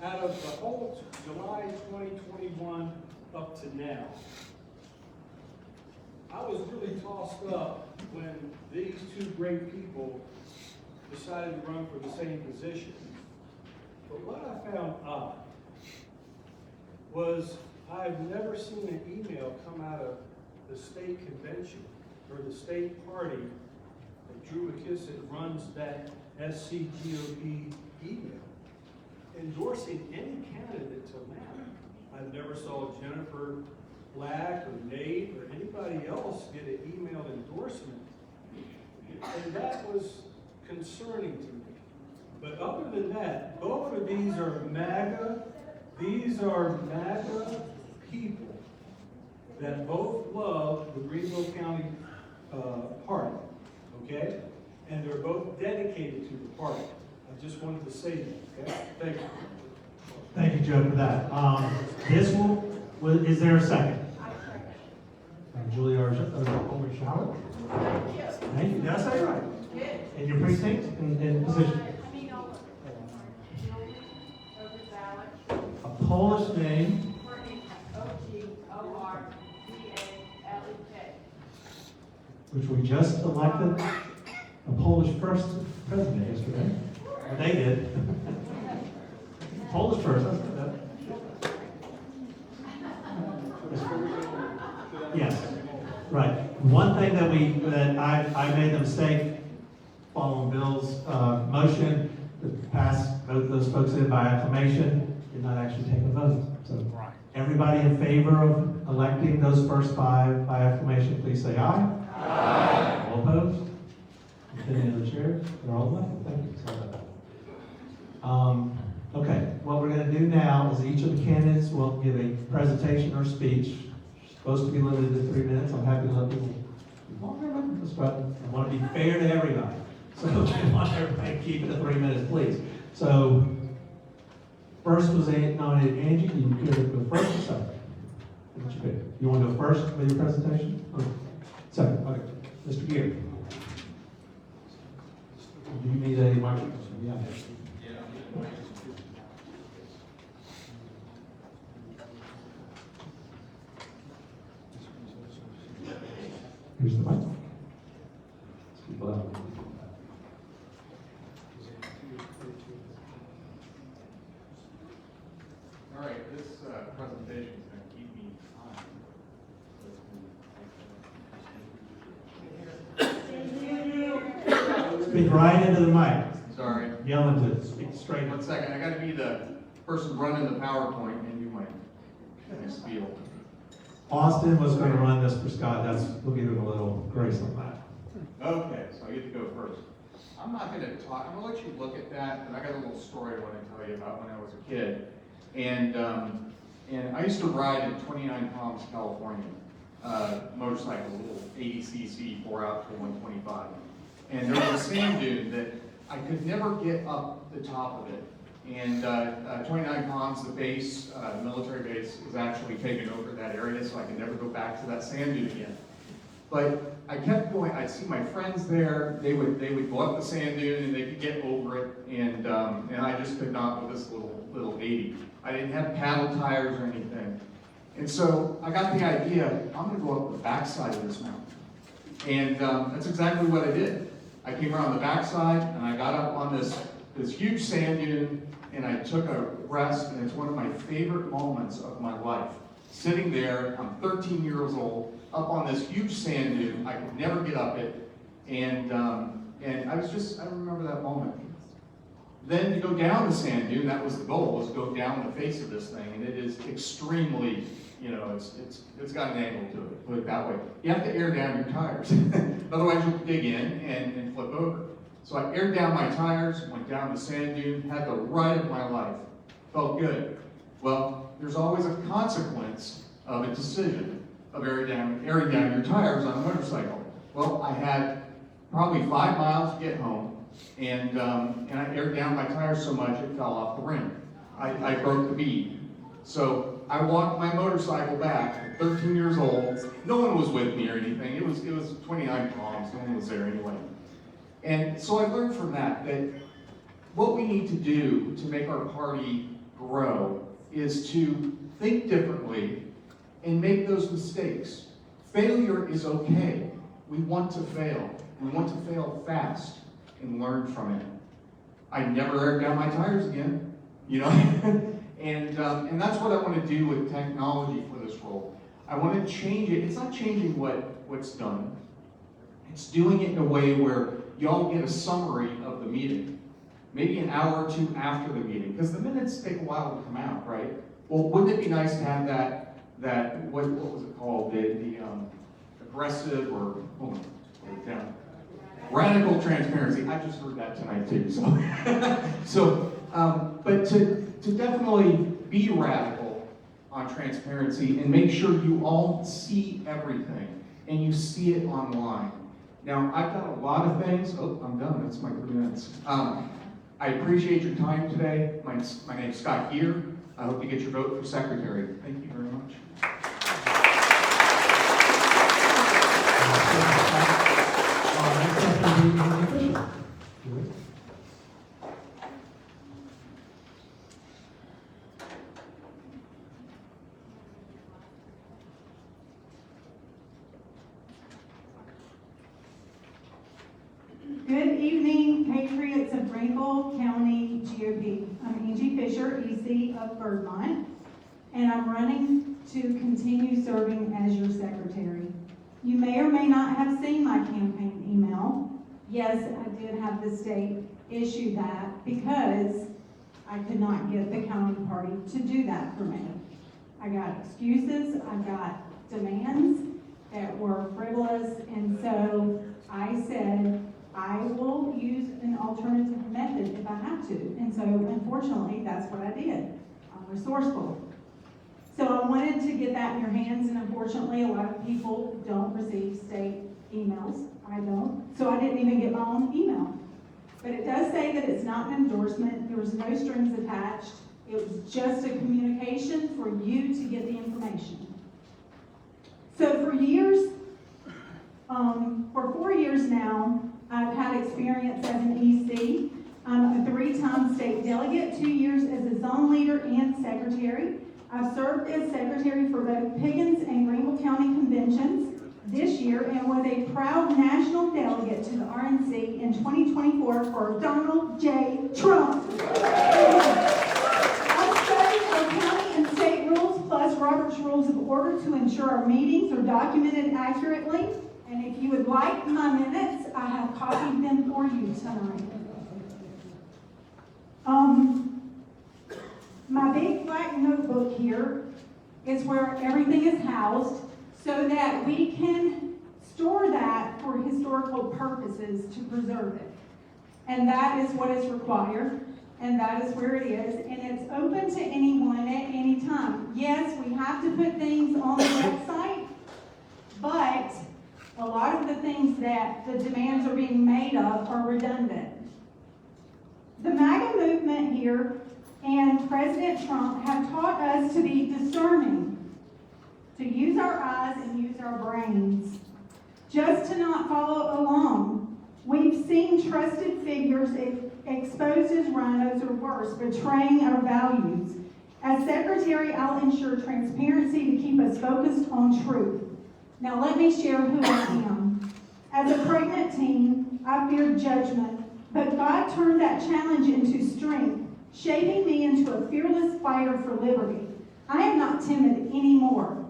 out of the whole July 2021 up to now, I was really tossed up when these two great people decided to run for the same position. But what I found odd was I've never seen an email come out of the state convention or the state party that Drew McKissick runs that SCGOP email endorsing any candidate till now. I never saw Jennifer Black or Nate or anybody else get an email endorsement. And that was concerning to me. But other than that, both of these are MAGA. These are MAGA people that both love the Greenville County Park, okay? And they're both dedicated to the park. I just wanted to say that, okay? Thank you. Thank you, Joe, for that. Is there a second? Julie Shower? Thank you. Did I say it right? And your precinct and position? A Polish name. Which we just elected a Polish first president yesterday. Or they did. Polish first, that's that. Yes, right. One thing that I made the mistake following Bill's motion to pass both those folks in by acclamation, did not actually take a vote. So everybody in favor of electing those first five by acclamation, please say aye. Aye. All opposed? Any other chair? They're all elected. Thank you. Sorry about that. Okay, what we're going to do now is each of the candidates will give a presentation or speech. Supposed to be limited to 3 minutes. I'm happy to let people be longer than this, but I want to be fair to everybody. So I want everybody to keep it to 3 minutes, please. So first was nominated Angie. You care to go first or second? What's your pick? You want to go first with your presentation? Or second. Okay. Mr. Gear. Do you need a microphone? Yeah. Here's the mic. Let's keep it loud. All right, this presentation is going to keep me on. Speak right into the mic. Sorry. Yell into it. Speak straight. 1 second. I got to be the person running the PowerPoint and do my spiel. Austin was going to run this for Scott. We'll give him a little grace on that. Okay, so I get to go first. I'm not going to talk. I'm going to let you look at that, but I got a little story I want to tell you about when I was a kid. And I used to ride in 29 Palms, California, motorcycle, a little 80cc 4-out to 125. And there was a sand dune that I could never get up the top of it. And 29 Palms, the base, the military base, was actually taken over that area, so I could never go back to that sand dune again. But I kept going. I'd see my friends there. They would go up the sand dune and they could get over it, and I just could not with this little 80. I didn't have paddle tires or anything, and so I got the idea. I'm going to go up the backside of this mountain, and that's exactly what I did. I came around the backside and I got up on this huge sand dune, and I took a rest, and it's one of my favorite moments of my life. Sitting there, I'm 13 years old, up on this huge sand dune. I could never get up it, and I remember that moment. Then to go down the sand dune, that was the goal, was to go down the face of this thing, and it is extremely, it's got an angle to it, put it that way. You have to air down your tires, otherwise you'll dig in and flip over. So I aired down my tires, went down the sand dune, had the ride of my life. Felt good. Well, there's always a consequence of a decision of airing down your tires on a motorcycle. Well, I had probably 5 miles to get home, and I aired down my tires so much it fell off the rim. I broke the bead. So I walked my motorcycle back at 13 years old. No one was with me or anything. It was 29 Palms. No one was there anyway. And so I learned from that what we need to do to make our party grow is to think differently and make those mistakes. Failure is okay. We want to fail. We want to fail fast and learn from it. I never aired down my tires again, and that's what I want to do with technology for this role. I want to change it. It's not changing what's done. It's doing it in a way where y'all get a summary of the meeting, maybe an hour or two after the meeting, because the minutes take a while to come out, right? Well, wouldn't it be nice to have that what was it called, the aggressive or radical transparency? I just heard that tonight too. So but to definitely be radical on transparency and make sure you all see everything and you see it online. Now, I've got a lot of things. Oh, I'm done. That's my 3 minutes. I appreciate your time today. My name's Scott Gear. I hope you get your vote for secretary. Thank you very much. Good evening, Patriots of Greenville County GOP. I'm Angie Fisher, EC of Birdmont, and I'm running to continue serving as your secretary. You may or may not have seen my campaign email. Yes, I did have the state issue that because I could not get the county party to do that for me. I got excuses, I got demands that were frivolous, and so I said, I will use an alternative method if I have to. And so, unfortunately, that's what I did. I'm resourceful. So I wanted to get that in your hands, and unfortunately, a lot of people don't receive state emails. I don't. So I didn't even get my own email. But it does say that it's not an endorsement. There was no strings attached. It was just a communication for you to get the information. So for years, for 4 years now, I've had experience as an EC. I'm a 3-time state delegate, 2 years as a zone leader and secretary. I've served as secretary for both Pickens and Greenville County conventions this year and was a proud national delegate to the RNC in 2024 for Donald J. Trump. I've studied our county and state rules plus Robert's Rules of Order to ensure our meetings are documented accurately. And if you would like my minutes, I have copied them for you tonight. My big black notebook here is where everything is housed so that we can store that for historical purposes to preserve it. And that is what is required, and that is where it is, and it's open to anyone at any time. Yes, we have to put things on the website, but a lot of the things that the demands are being made of are redundant. The MAGA movement here and President Trump have taught us to be discerning, to use our eyes and use our brains, just to not follow along. We've seen trusted figures exposed as rhinos or worse, betraying our values. As secretary, I'll ensure transparency to keep us focused on truth. Now let me share who I am. As a pregnant teen, I feared judgment, but God turned that challenge into strength, shaping me into a fearless fighter for liberty. I am not timid anymore.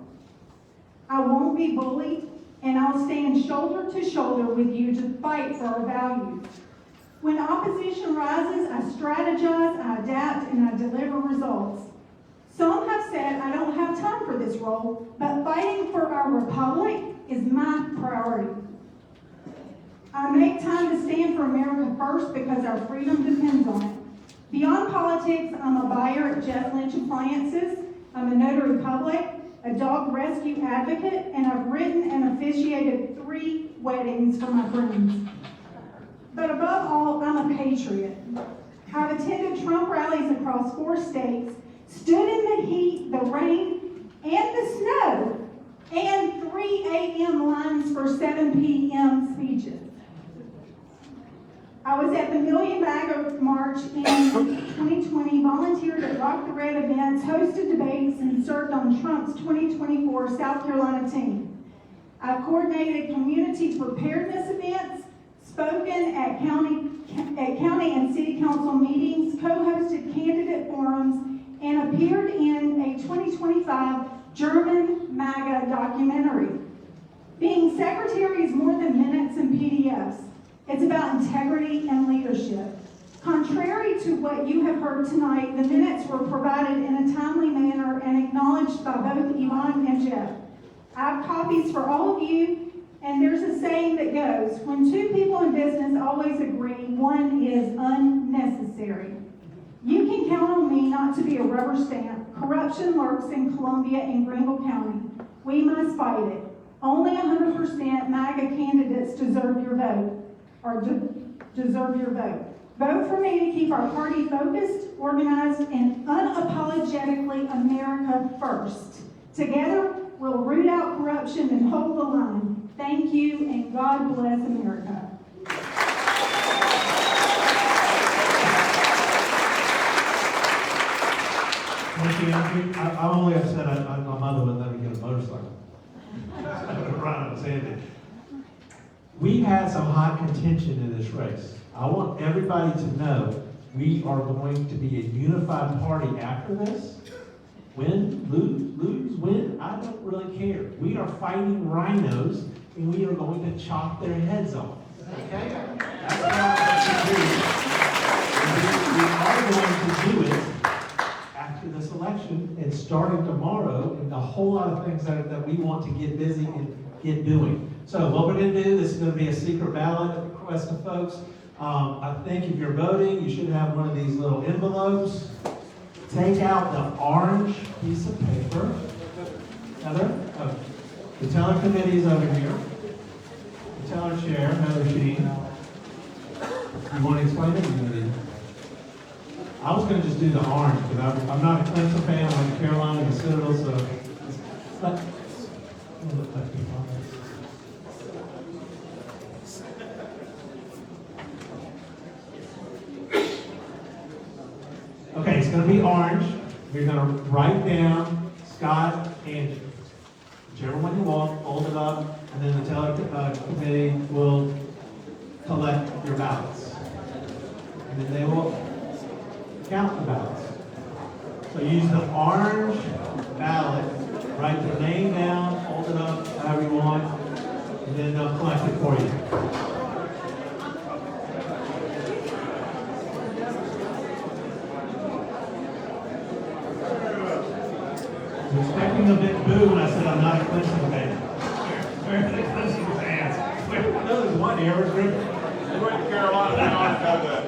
I won't be bullied, and I'll stand shoulder to shoulder with you to fight for our values. When opposition rises, I strategize, I adapt, and I deliver results. Some have said I don't have time for this role, but fighting for our republic is my priority. I make time to stand for America first because our freedom depends on it. Beyond politics, I'm a buyer at Jeff Lynch Appliances. I'm a notary public, a dog rescue advocate, and I've written and officiated 3 weddings for my friends. But above all, I'm a patriot. I've attended Trump rallies across 4 states, stood in the heat, the rain, and the snow, and 3 a.m. lines for 7 p.m. speeches. I was at the Million Bag March in 2020, volunteered at Rock the Red events, hosted debates, and served on Trump's 2024 South Carolina team. I've coordinated community preparedness events, spoken at county and city council meetings, co-hosted candidate forums, and appeared in a 2025 German MAGA documentary. Being secretary is more than minutes and PDFs. It's about integrity and leadership. Contrary to what you have heard tonight, the minutes were provided in a timely manner and acknowledged by both Yvonne and Jeff. I have copies for all of you, and there's a saying that goes, when 2 people in business always agree, one is unnecessary. You can count on me not to be a rubber stamp corruption lurks in Columbia and Greenville County. We must fight it. Only 100% MAGA candidates deserve your vote, deserve your vote. Vote for me to keep our party focused, organized, and unapologetically America first. Together, we'll root out corruption and hold the line. Thank you, and God bless America. Thank you, Andrew. I'm only upset my mother wouldn't let me get a motorcycle. I would have run on Sandy. We've had some hot contention in this race. I want everybody to know we are going to be a unified party after this. Win, lose, win, I don't really care. We are fighting rhinos, and we are going to chop their heads off. Okay? That's what I'm going to do. We are going to do it after this election and starting tomorrow, and a whole lot of things that we want to get busy and get doing. So what we're going to do, this is going to be a secret ballot at the request of folks. I think if you're voting, you should have one of these little envelopes. Take out the orange piece of paper. Heather, the teller committee is over here. The teller chair, Heather Sheen. You want to explain it? I was going to just do the orange, because I'm not a Clemson fan. I'm a Carolina and the Citadel, so okay, it's going to be orange. You're going to write down Scott, Andrew. Whichever one you want, fold it up, and then the teller committee will collect your ballots. And then they will count the ballots. So use the orange ballot, write the name down, fold it up, however you want, and then they'll collect it for you. I was expecting a big boo when I said I'm not a Clemson fan. Where are the Clemson fans? I know there's one here. Where's Griffin? We went to Carolina, now I know that.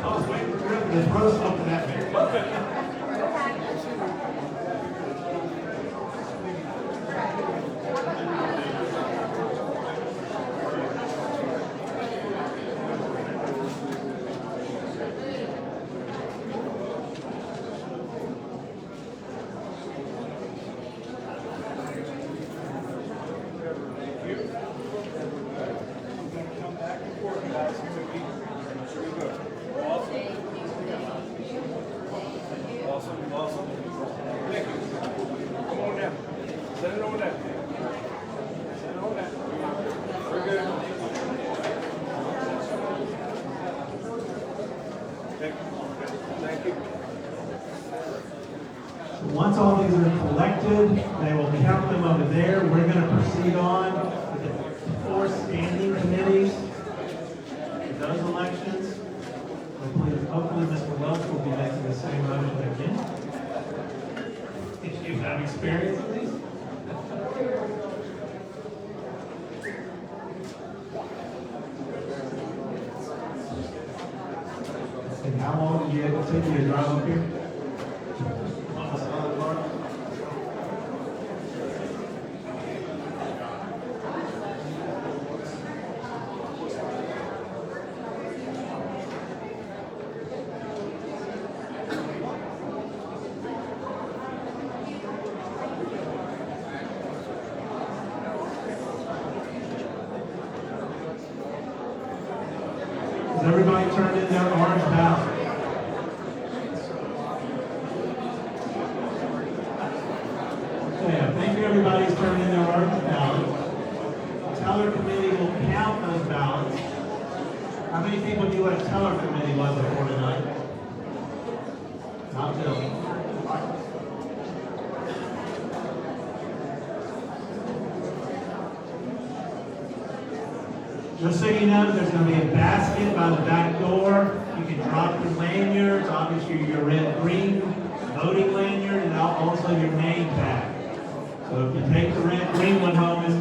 I was waiting for Griffin to throw something at me. Awesome. Thank you. Come on down. Send it over there. Send it over there. We're good. Thank you. Once all these are collected, they will count them over there. We're going to proceed on with the 4 standing committees for those elections. Hopefully Mr. Welch will be making the same motion again. If you have experience with these. And how long did you take you to drive up here? Has everybody turned in their orange ballot? Okay, I think everybody's turned in their orange ballot. The teller committee will count those ballots. How many people knew what a teller committee was before tonight? Not Bill. Just so you know, there's going to be a basket by the back door. You can drop your lanyards, obviously your red-green voting lanyard, and also your name tag. So if you take the red-green one home, it's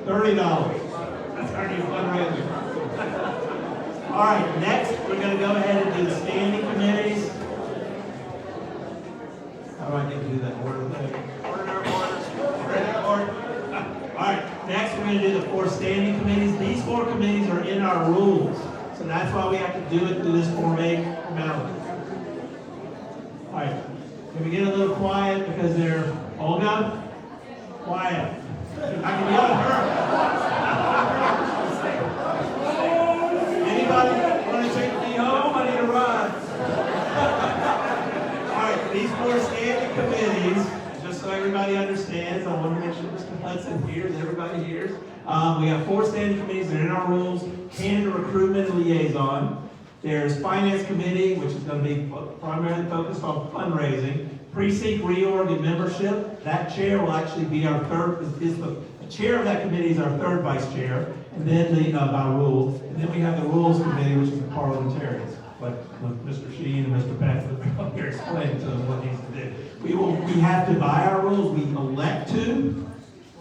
$30. That's our new fundraiser. All right, next we're going to go ahead and do the standing committees. do that order thing. Order. All right, next we're gonna do the 4 standing committees. These 4 committees are in our rules, so that's why we have to do it through this Form A formality. All right, can we get a little quiet because they're, Olga? Quiet. I can yell at her. Anybody want to take me home? I need a ride. All right, these 4 standing committees, just so everybody understands, I want to make sure Mr. Hudson hears, everybody hears. We have 4 standing committees that are in our rules. Candidate recruitment and liaison. There's finance committee, which is going to be primarily focused on fundraising. Precinct reorg and membership. That chair will actually be our third, the chair of that committee is our 3rd vice chair, and then by rule. And then we have the rules committee, which is the parliamentarians. Like Mr. Sheen and Mr. Patrick are here explaining to them what needs to do. We have to, by our rules, we elect 2.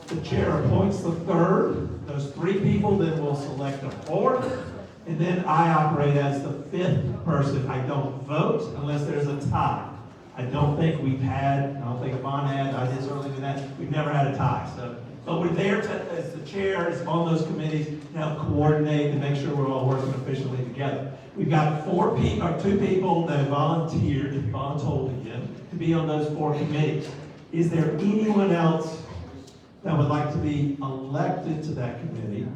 The chair appoints the 3rd. Those 3 people then will select a 4th. And then I operate as the 5th person. I don't vote unless there's a tie. I don't think we've had, I don't think Yvonne had, I did earlier than that, we've never had a tie. So, but we're there as the chairs on those committees to help coordinate and make sure we're all working efficiently together. We've got 2 people that have volunteered, voluntold again, to be on those 4 committees. Is there anyone else that would like to be elected to that committee?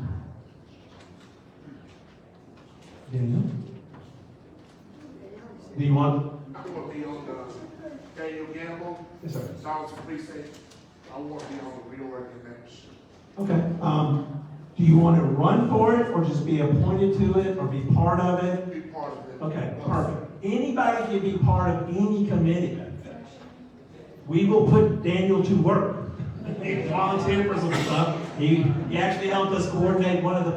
Daniel? Do you want? I'm gonna be on Daniel Gamble. Yes, sir. Dawson Precinct. I want to be on the reorg convention. Okay. Do you want to run for it, or just be appointed to it, or be part of it? Be part of it. Okay, perfect. Anybody can be part of any committee. We will put Daniel to work. He volunteered for some stuff. He actually helped us coordinate one of the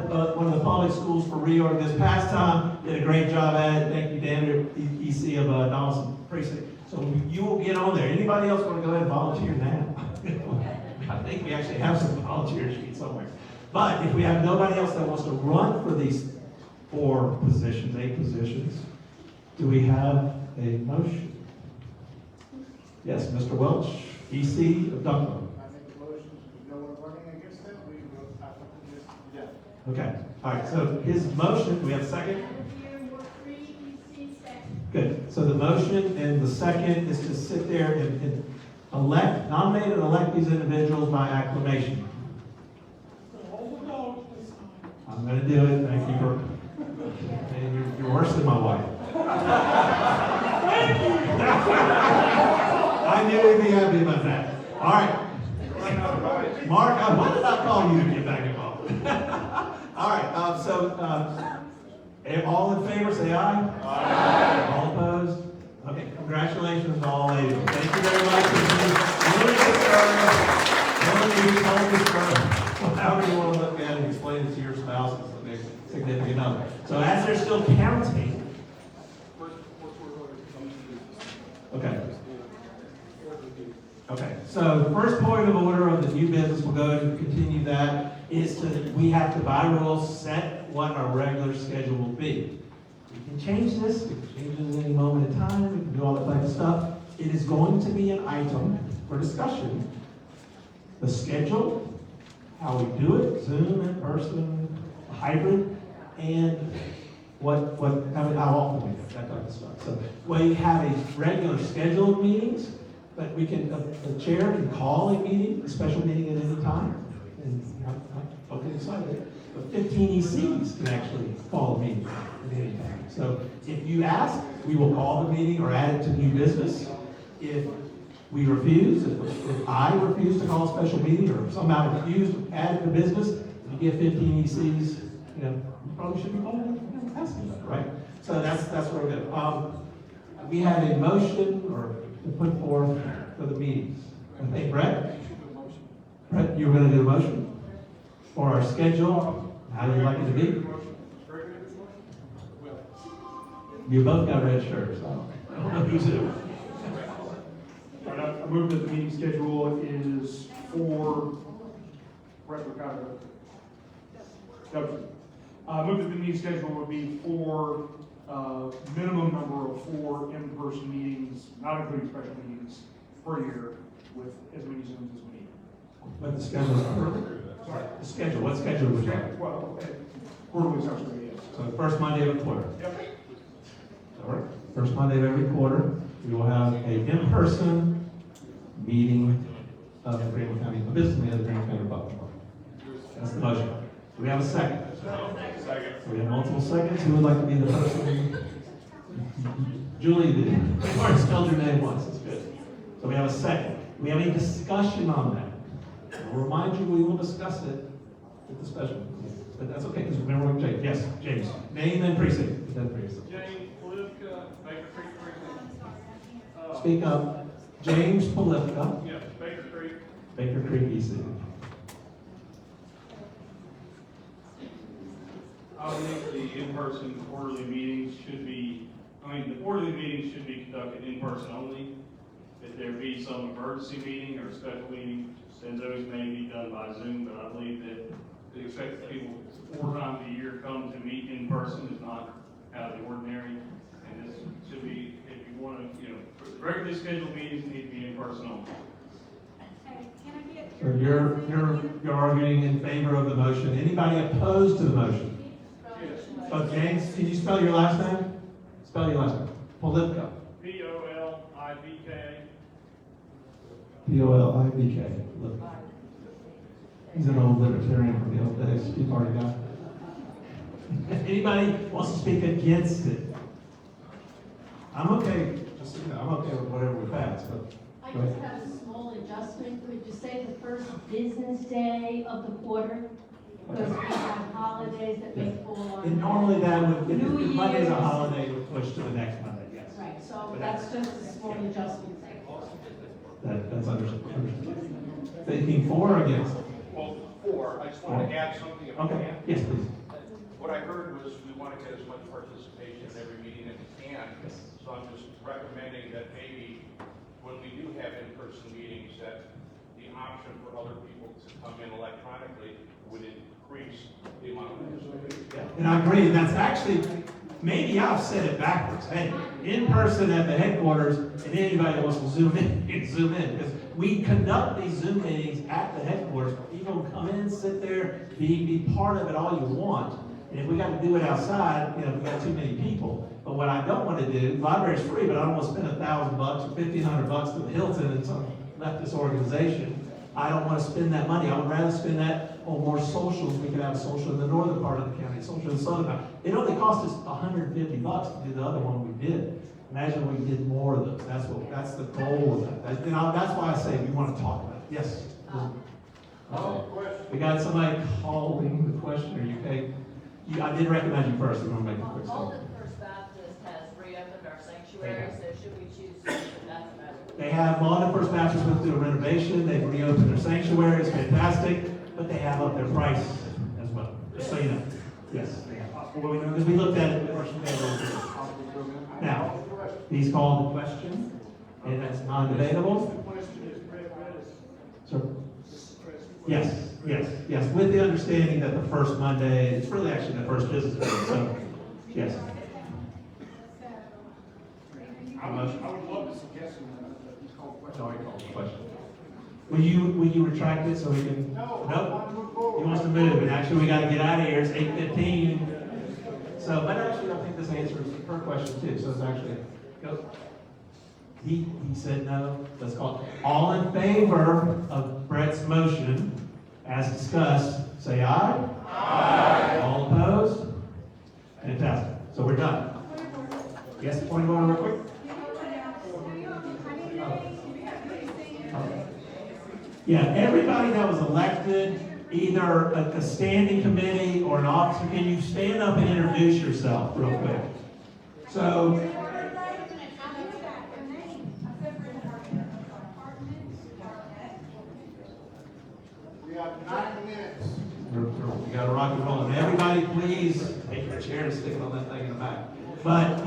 public schools for reorg this past time. Did a great job at it. Thank you, Daniel, EC of Donaldson Precinct. So you will get on there. Anybody else want to go ahead and volunteer now? I think we actually have some volunteer sheets somewhere. But if we have nobody else that wants to run for these 4 positions, 8 positions, do we have a motion? Yes, Mr. Welch, EC of Dunkirk. Okay, all right, so his motion, do we have a second? Good, so the motion and the second is to sit there and nominate and elect these individuals by acclamation. I'm gonna do it, thank you for, and you're worse than my wife. I knew he'd be happy about that. All right. Mark, why did I call you to get back involved? All right, all in favor, say aye. Aye. All opposed? Okay, congratulations to all ladies. Thank you very much for however you want to look at it and explain it to your spouse and significant other. So as they're still counting, okay. Okay, so the first point of order of the new business, we'll go ahead and continue that, is we have to, by rules, set what our regular schedule will be. We can change this, we can change it at any moment in time, we can do all that type of stuff. It is going to be an item for discussion. The schedule, how we do it, Zoom, in person, hybrid, and how often we do it, that type of stuff. So we have a regular scheduled meetings, but we can, the chair can call a meeting, a special meeting at any time, and don't get excited, but 15 ECs can actually call a meeting at any time. So if you ask, we will call the meeting or add it to new business. If we refuse, if I refuse to call a special meeting or somehow refuse to add it to business, you get 15 ECs, you probably should be calling asking that, right? So that's where we're going. We have a motion or to put forth for the meetings. I think Brett, you were going to do a motion for our schedule. How do you like it to be? You both got red shirts. I don't know who's who. I move that the meeting schedule is for I move that the meeting schedule would be for minimum number of 4 in-person meetings, not including special meetings, per year with as many Zooms as we need. But the schedule, the schedule, what schedule was that? Well, quarterly is actually, yes. So the first Monday of the quarter. Yep. Does that work? First Monday of every quarter, we will have a in-person meeting of the Greenville County, the business meeting of the Greenville County Republic. That's the motion. Do we have a second? Second. So we have multiple seconds. Who would like to be the person? Julie did. You already spelled your name once. That's good. So we have a second. Do we have any discussion on that? I'll remind you, we will discuss it at the special meeting. But that's okay, because remember what James. Yes, James. Name and precinct. James Polivka, Baker Creek precinct. Speak up. James Polivka, Yes, Baker Creek. Baker Creek EC. I think the in-person quarterly meetings should be, the quarterly meetings should be conducted in person only. If there be some emergency meeting or special meeting, then those may be done by Zoom, but I believe that the expected people 4 times a year come to meet in person is not out of the ordinary. And this should be, if you want to, regularly scheduled meetings need to be in person only. So you're arguing in favor of the motion. Anybody opposed to the motion? So James, can you spell your last name? Spell your last name. Polivka. Polivk. Polibk. He's an old libertarian from the old days. Tea Party guy. Anybody wants to speak against it? I'm okay. Just so you know, I'm okay with whatever we pass. But I go ahead. just have a small adjustment. Could you say the first business day of the quarter? Because we have holidays that may fall on. And normally that would, if New Monday's a Year's. holiday, it would push to the next Monday, yes. Right, so that's just a small adjustment. That's understood. Thinking for or against? Well, 4, I just want to add something if I Okay, can. yes, please. What I heard was we want to get as much participation in every meeting as we can. So I'm just recommending that maybe when we do have in-person meetings, that the option for other people to come in electronically would increase the amount of participation. And I agree, and that's actually, maybe I've said it backwards. Hey, in person at the headquarters, and anybody that wants to zoom in, can zoom in. Because we conduct these Zoom meetings at the headquarters. People can come in, sit there, be part of it all you want. And if we got to do it outside, we've got too many people. But what I don't want to do, the library's free, but I don't want to spend $1,000 or $1,500 to the Hilton and some leftist organization. I don't want to spend that money. I would rather spend that on more socials. We could have a social in the northern part of the county, social in the southern part. It only cost us $150 to do the other one we did. Imagine we did more of those. That's the goal of that. That's why I say we want to talk about it. Yes. Okay. We got somebody calling the question. Are you okay? I did recognize you first. I'm going to make a quick statement. Malden First Baptist has reopened our sanctuary, so should we choose to, that's better. They have, Malden First Baptist went through a renovation. They've reopened their sanctuary. It's fantastic. But they have up their price as well. Just so you know. Yes. Because we looked at it. Now, he's called the question, and that's non-debatable. So, yes, with the understanding that the first Monday, it's really actually the first business day, so, yes. I would love to suggest that he's called question. No, he called the question. Will you retract it so we can? No. He wants to move, and actually we gotta get out of here, it's 8:15. So, but actually, I think this answers her question too, so it's actually, go. He said no, let's call it. All in favor of Brett's motion, as discussed, say aye. Aye. All opposed? Fantastic, so we're done. Yes, point of order real quick? Yeah, everybody that was elected, either a standing committee or an officer, can you stand up and introduce yourself real quick? So, We have 9 minutes. we got to rock and roll. And everybody, please take your chair and stick it on that thing in the back. But,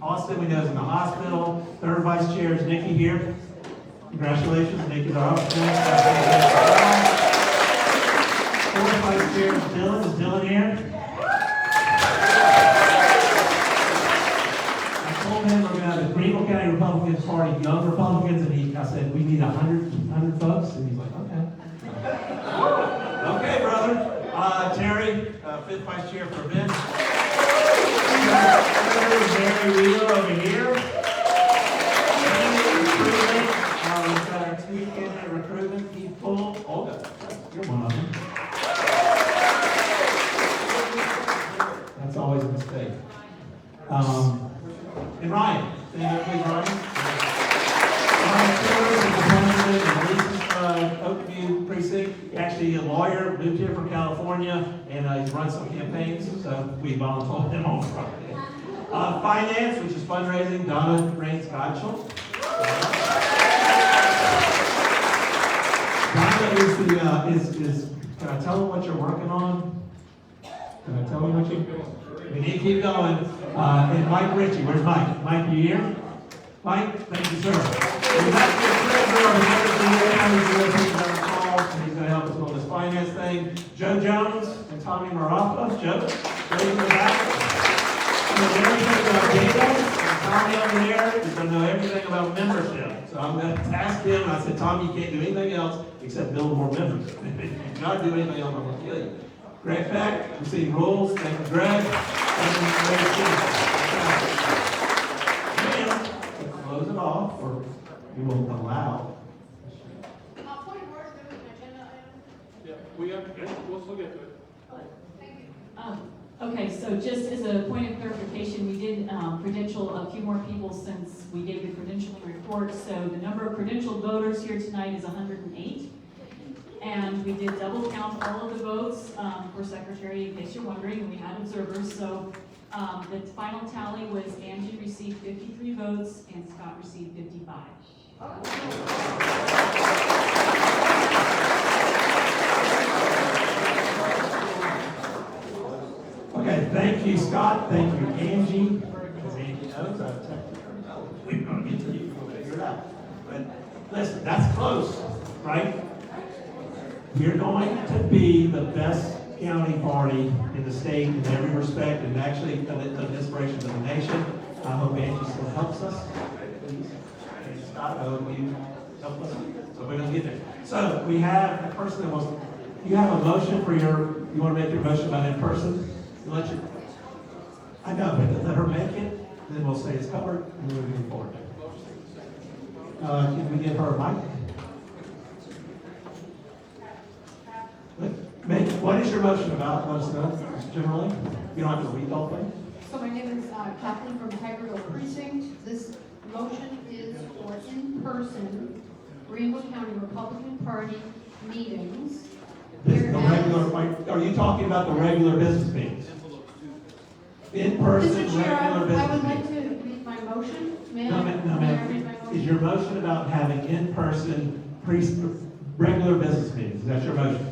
Austin, we know is in the hospital. Third vice chair is Nikki here. Congratulations, Nikki's our officer. Fourth vice chair is Dylan. Is Dylan here? I told him we're going to have the Greenville County Republican Party Young Republicans, and I said, we need 100 folks, and he's like, okay. Okay, brother. Terry, fifth vice chair for events. Mary Wheeler over here. Recruitment. We've got our two candidate recruitment people. Olga, you're one of them. That's always a mistake. And Ryan. Stand up, please, Ryan. Ryan Taylor is the president of the Oakview Precinct. Actually, a lawyer, moved here from California, and he's run some campaigns, so we volunteered him on Friday. Finance, which is fundraising, Donna Raines Godshall. Donna is can I tell them what you're working on? Can I tell them what you're doing? We need to keep going. And Mike Ritchie, where's Mike? Mike, you here? Mike, thank you, sir. We've got the treasurer of the he's going to help us on this finance thing. Joe Jones and Tommy Marafa. Joe, ready for that? Everything about data, and Tommy over there is going to know everything about membership. So I'm going to ask him, and I said, Tommy, you can't do anything else except build more members. If you not do anything else, I'm going to kill you. Greg Peck, receiving rules. Thank you, Greg. And to close it off, or you will allow. Yeah, we have, let's look into it. Okay, so just as a point of clarification, we did credential a few more people since we gave the credentialing report. So the number of credentialed voters here tonight is 108. And we did double count all of the votes for secretary, in case you're wondering, and we had observers. So the final tally was Angie received 53 votes and Scott received 55. Okay, thank you, Scott. Thank you, Angie. Because Angie knows I've texted her. We're going to get to you. We'll figure it out. But listen, that's close, right? We're going to be the best county party in the state in every respect, and actually an inspiration to the nation. I hope Angie still helps us. Please. And Scott, I hope you help us. So we're going to get there. So we have a person that wants, you have a motion for you want to make your motion about in person? I know, but let her make it, then we'll say it's covered, and we'll move forward. Can we give her a mic? What is your motion about? Let us know, generally. You don't have to read the whole thing. So my name is Kathleen from Greenville Precinct. This motion is for in-person Greenville County Republican Party meetings. Are you talking about the regular business meetings? In-person, Mr. Chair, regular business I would like meetings. to read my motion. May No, I ma'am. read my motion? Is your motion about having in-person, regular business meetings? Is that your motion?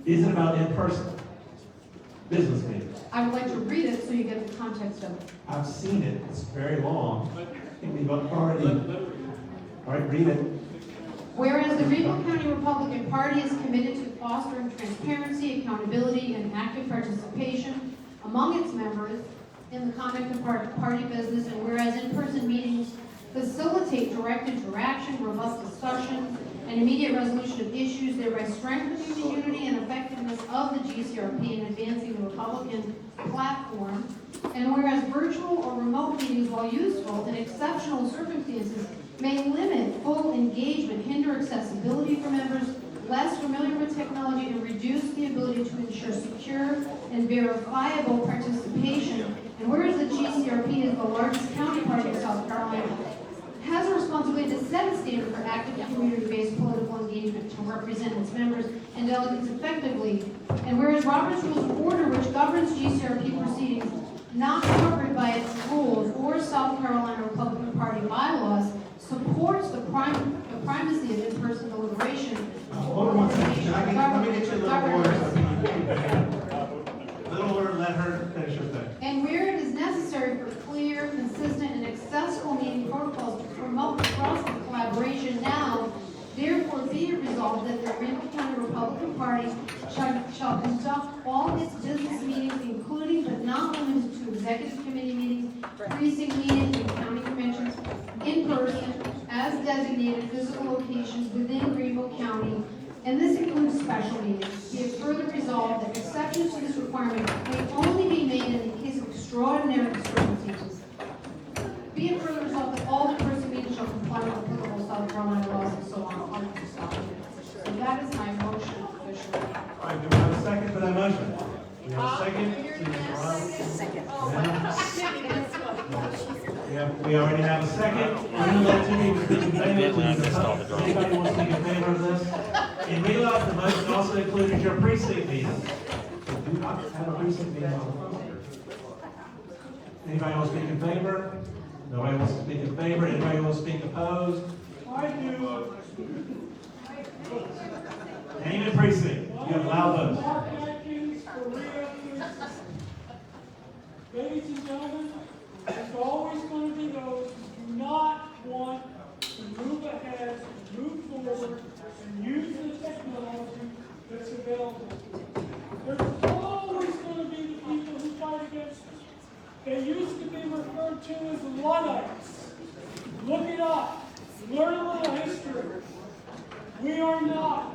Is it about in-person business meetings? I would like to read it so you get the context of it. I've seen it. It's very long. And we've already. All right, read it. Whereas the Greenville County Republican Party is committed to fostering transparency, accountability, and active participation among its members in the conduct of party business, and whereas in-person meetings facilitate direct interaction, robust discussion, and immediate resolution of issues, thereby strengthening the unity and effectiveness of the GCRP in advancing the Republican platform, and whereas virtual or remote meetings, while useful in exceptional circumstances, may limit full engagement, hinder accessibility for members less familiar with technology, and reduce the ability to ensure secure and verifiable participation. And whereas the GCRP is the largest county party in South Carolina, has a responsibility to set a standard for active community-based political engagement to represent its members and delegates effectively. And whereas Robert's Rules of Order, which governs GCRP proceedings, not covered by its rules or South Carolina Republican Party bylaws, supports the primacy of in-person deliberation. Hold on one second. Let me get you a little order. Little order, let her finish her thing. And where it is necessary for clear, consistent, and accessible meeting protocols to promote cross collaboration now, therefore be it resolved that the Greenville County Republican Party shall conduct all its business meetings, including but not limited to executive committee meetings, precinct meetings, and county conventions in person, as designated second for that motion? We have a second? We already have a second. We're gonna let two people speak in favor. Anybody want to speak in favor of this? And realize the motion also included your precinct meeting. So do not have a precinct meeting on the phone. Anybody want to speak in favor? Nobody wants to speak in favor. Anybody want to speak opposed? I do. Name and precinct. You have loud votes. Mark Atkins, Korea, ladies and gentlemen, there's always going to be those who do not want to move ahead, move forward, and use the technology that's available. There's always going to be the people who fight against it. They used to be referred to as Luddites. Look it up. Learn a little history. We are not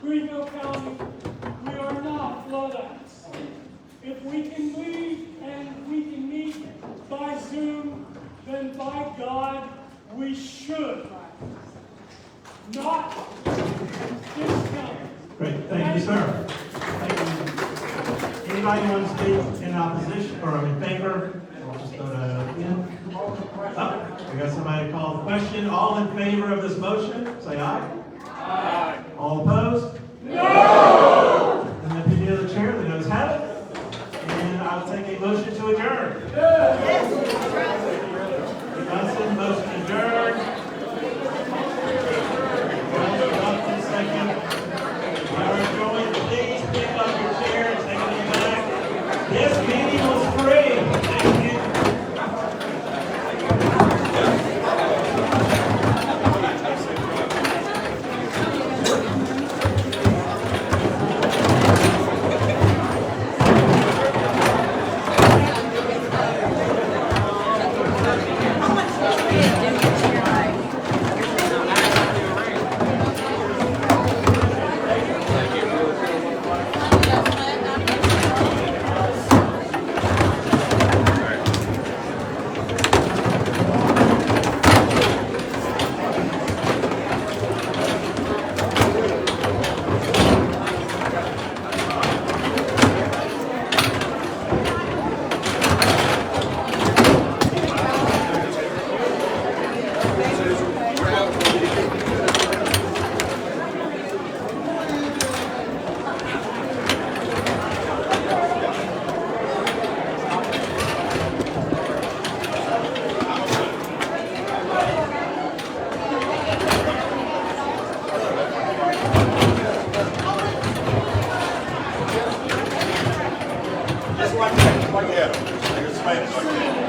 Greenville County. We are not Luddites. If we can lead and we can meet by Zoom, then by God, we should. Not discount. Great, thank you, sir. Thank you. Anybody want to speak in opposition or in favor? We'll just go to Ian. Oh, we got somebody call the question. All in favor of this motion, say aye. Aye. All opposed? No! In the opinion of the chair, the noes have it. And I'll take a motion to adjourn. Yes. Johnson, motion adjourned. Johnson, second. We are adjourned. Please pick up your chair and take it back. This meeting was free. Thank you. Like that. Like Spanish, like that.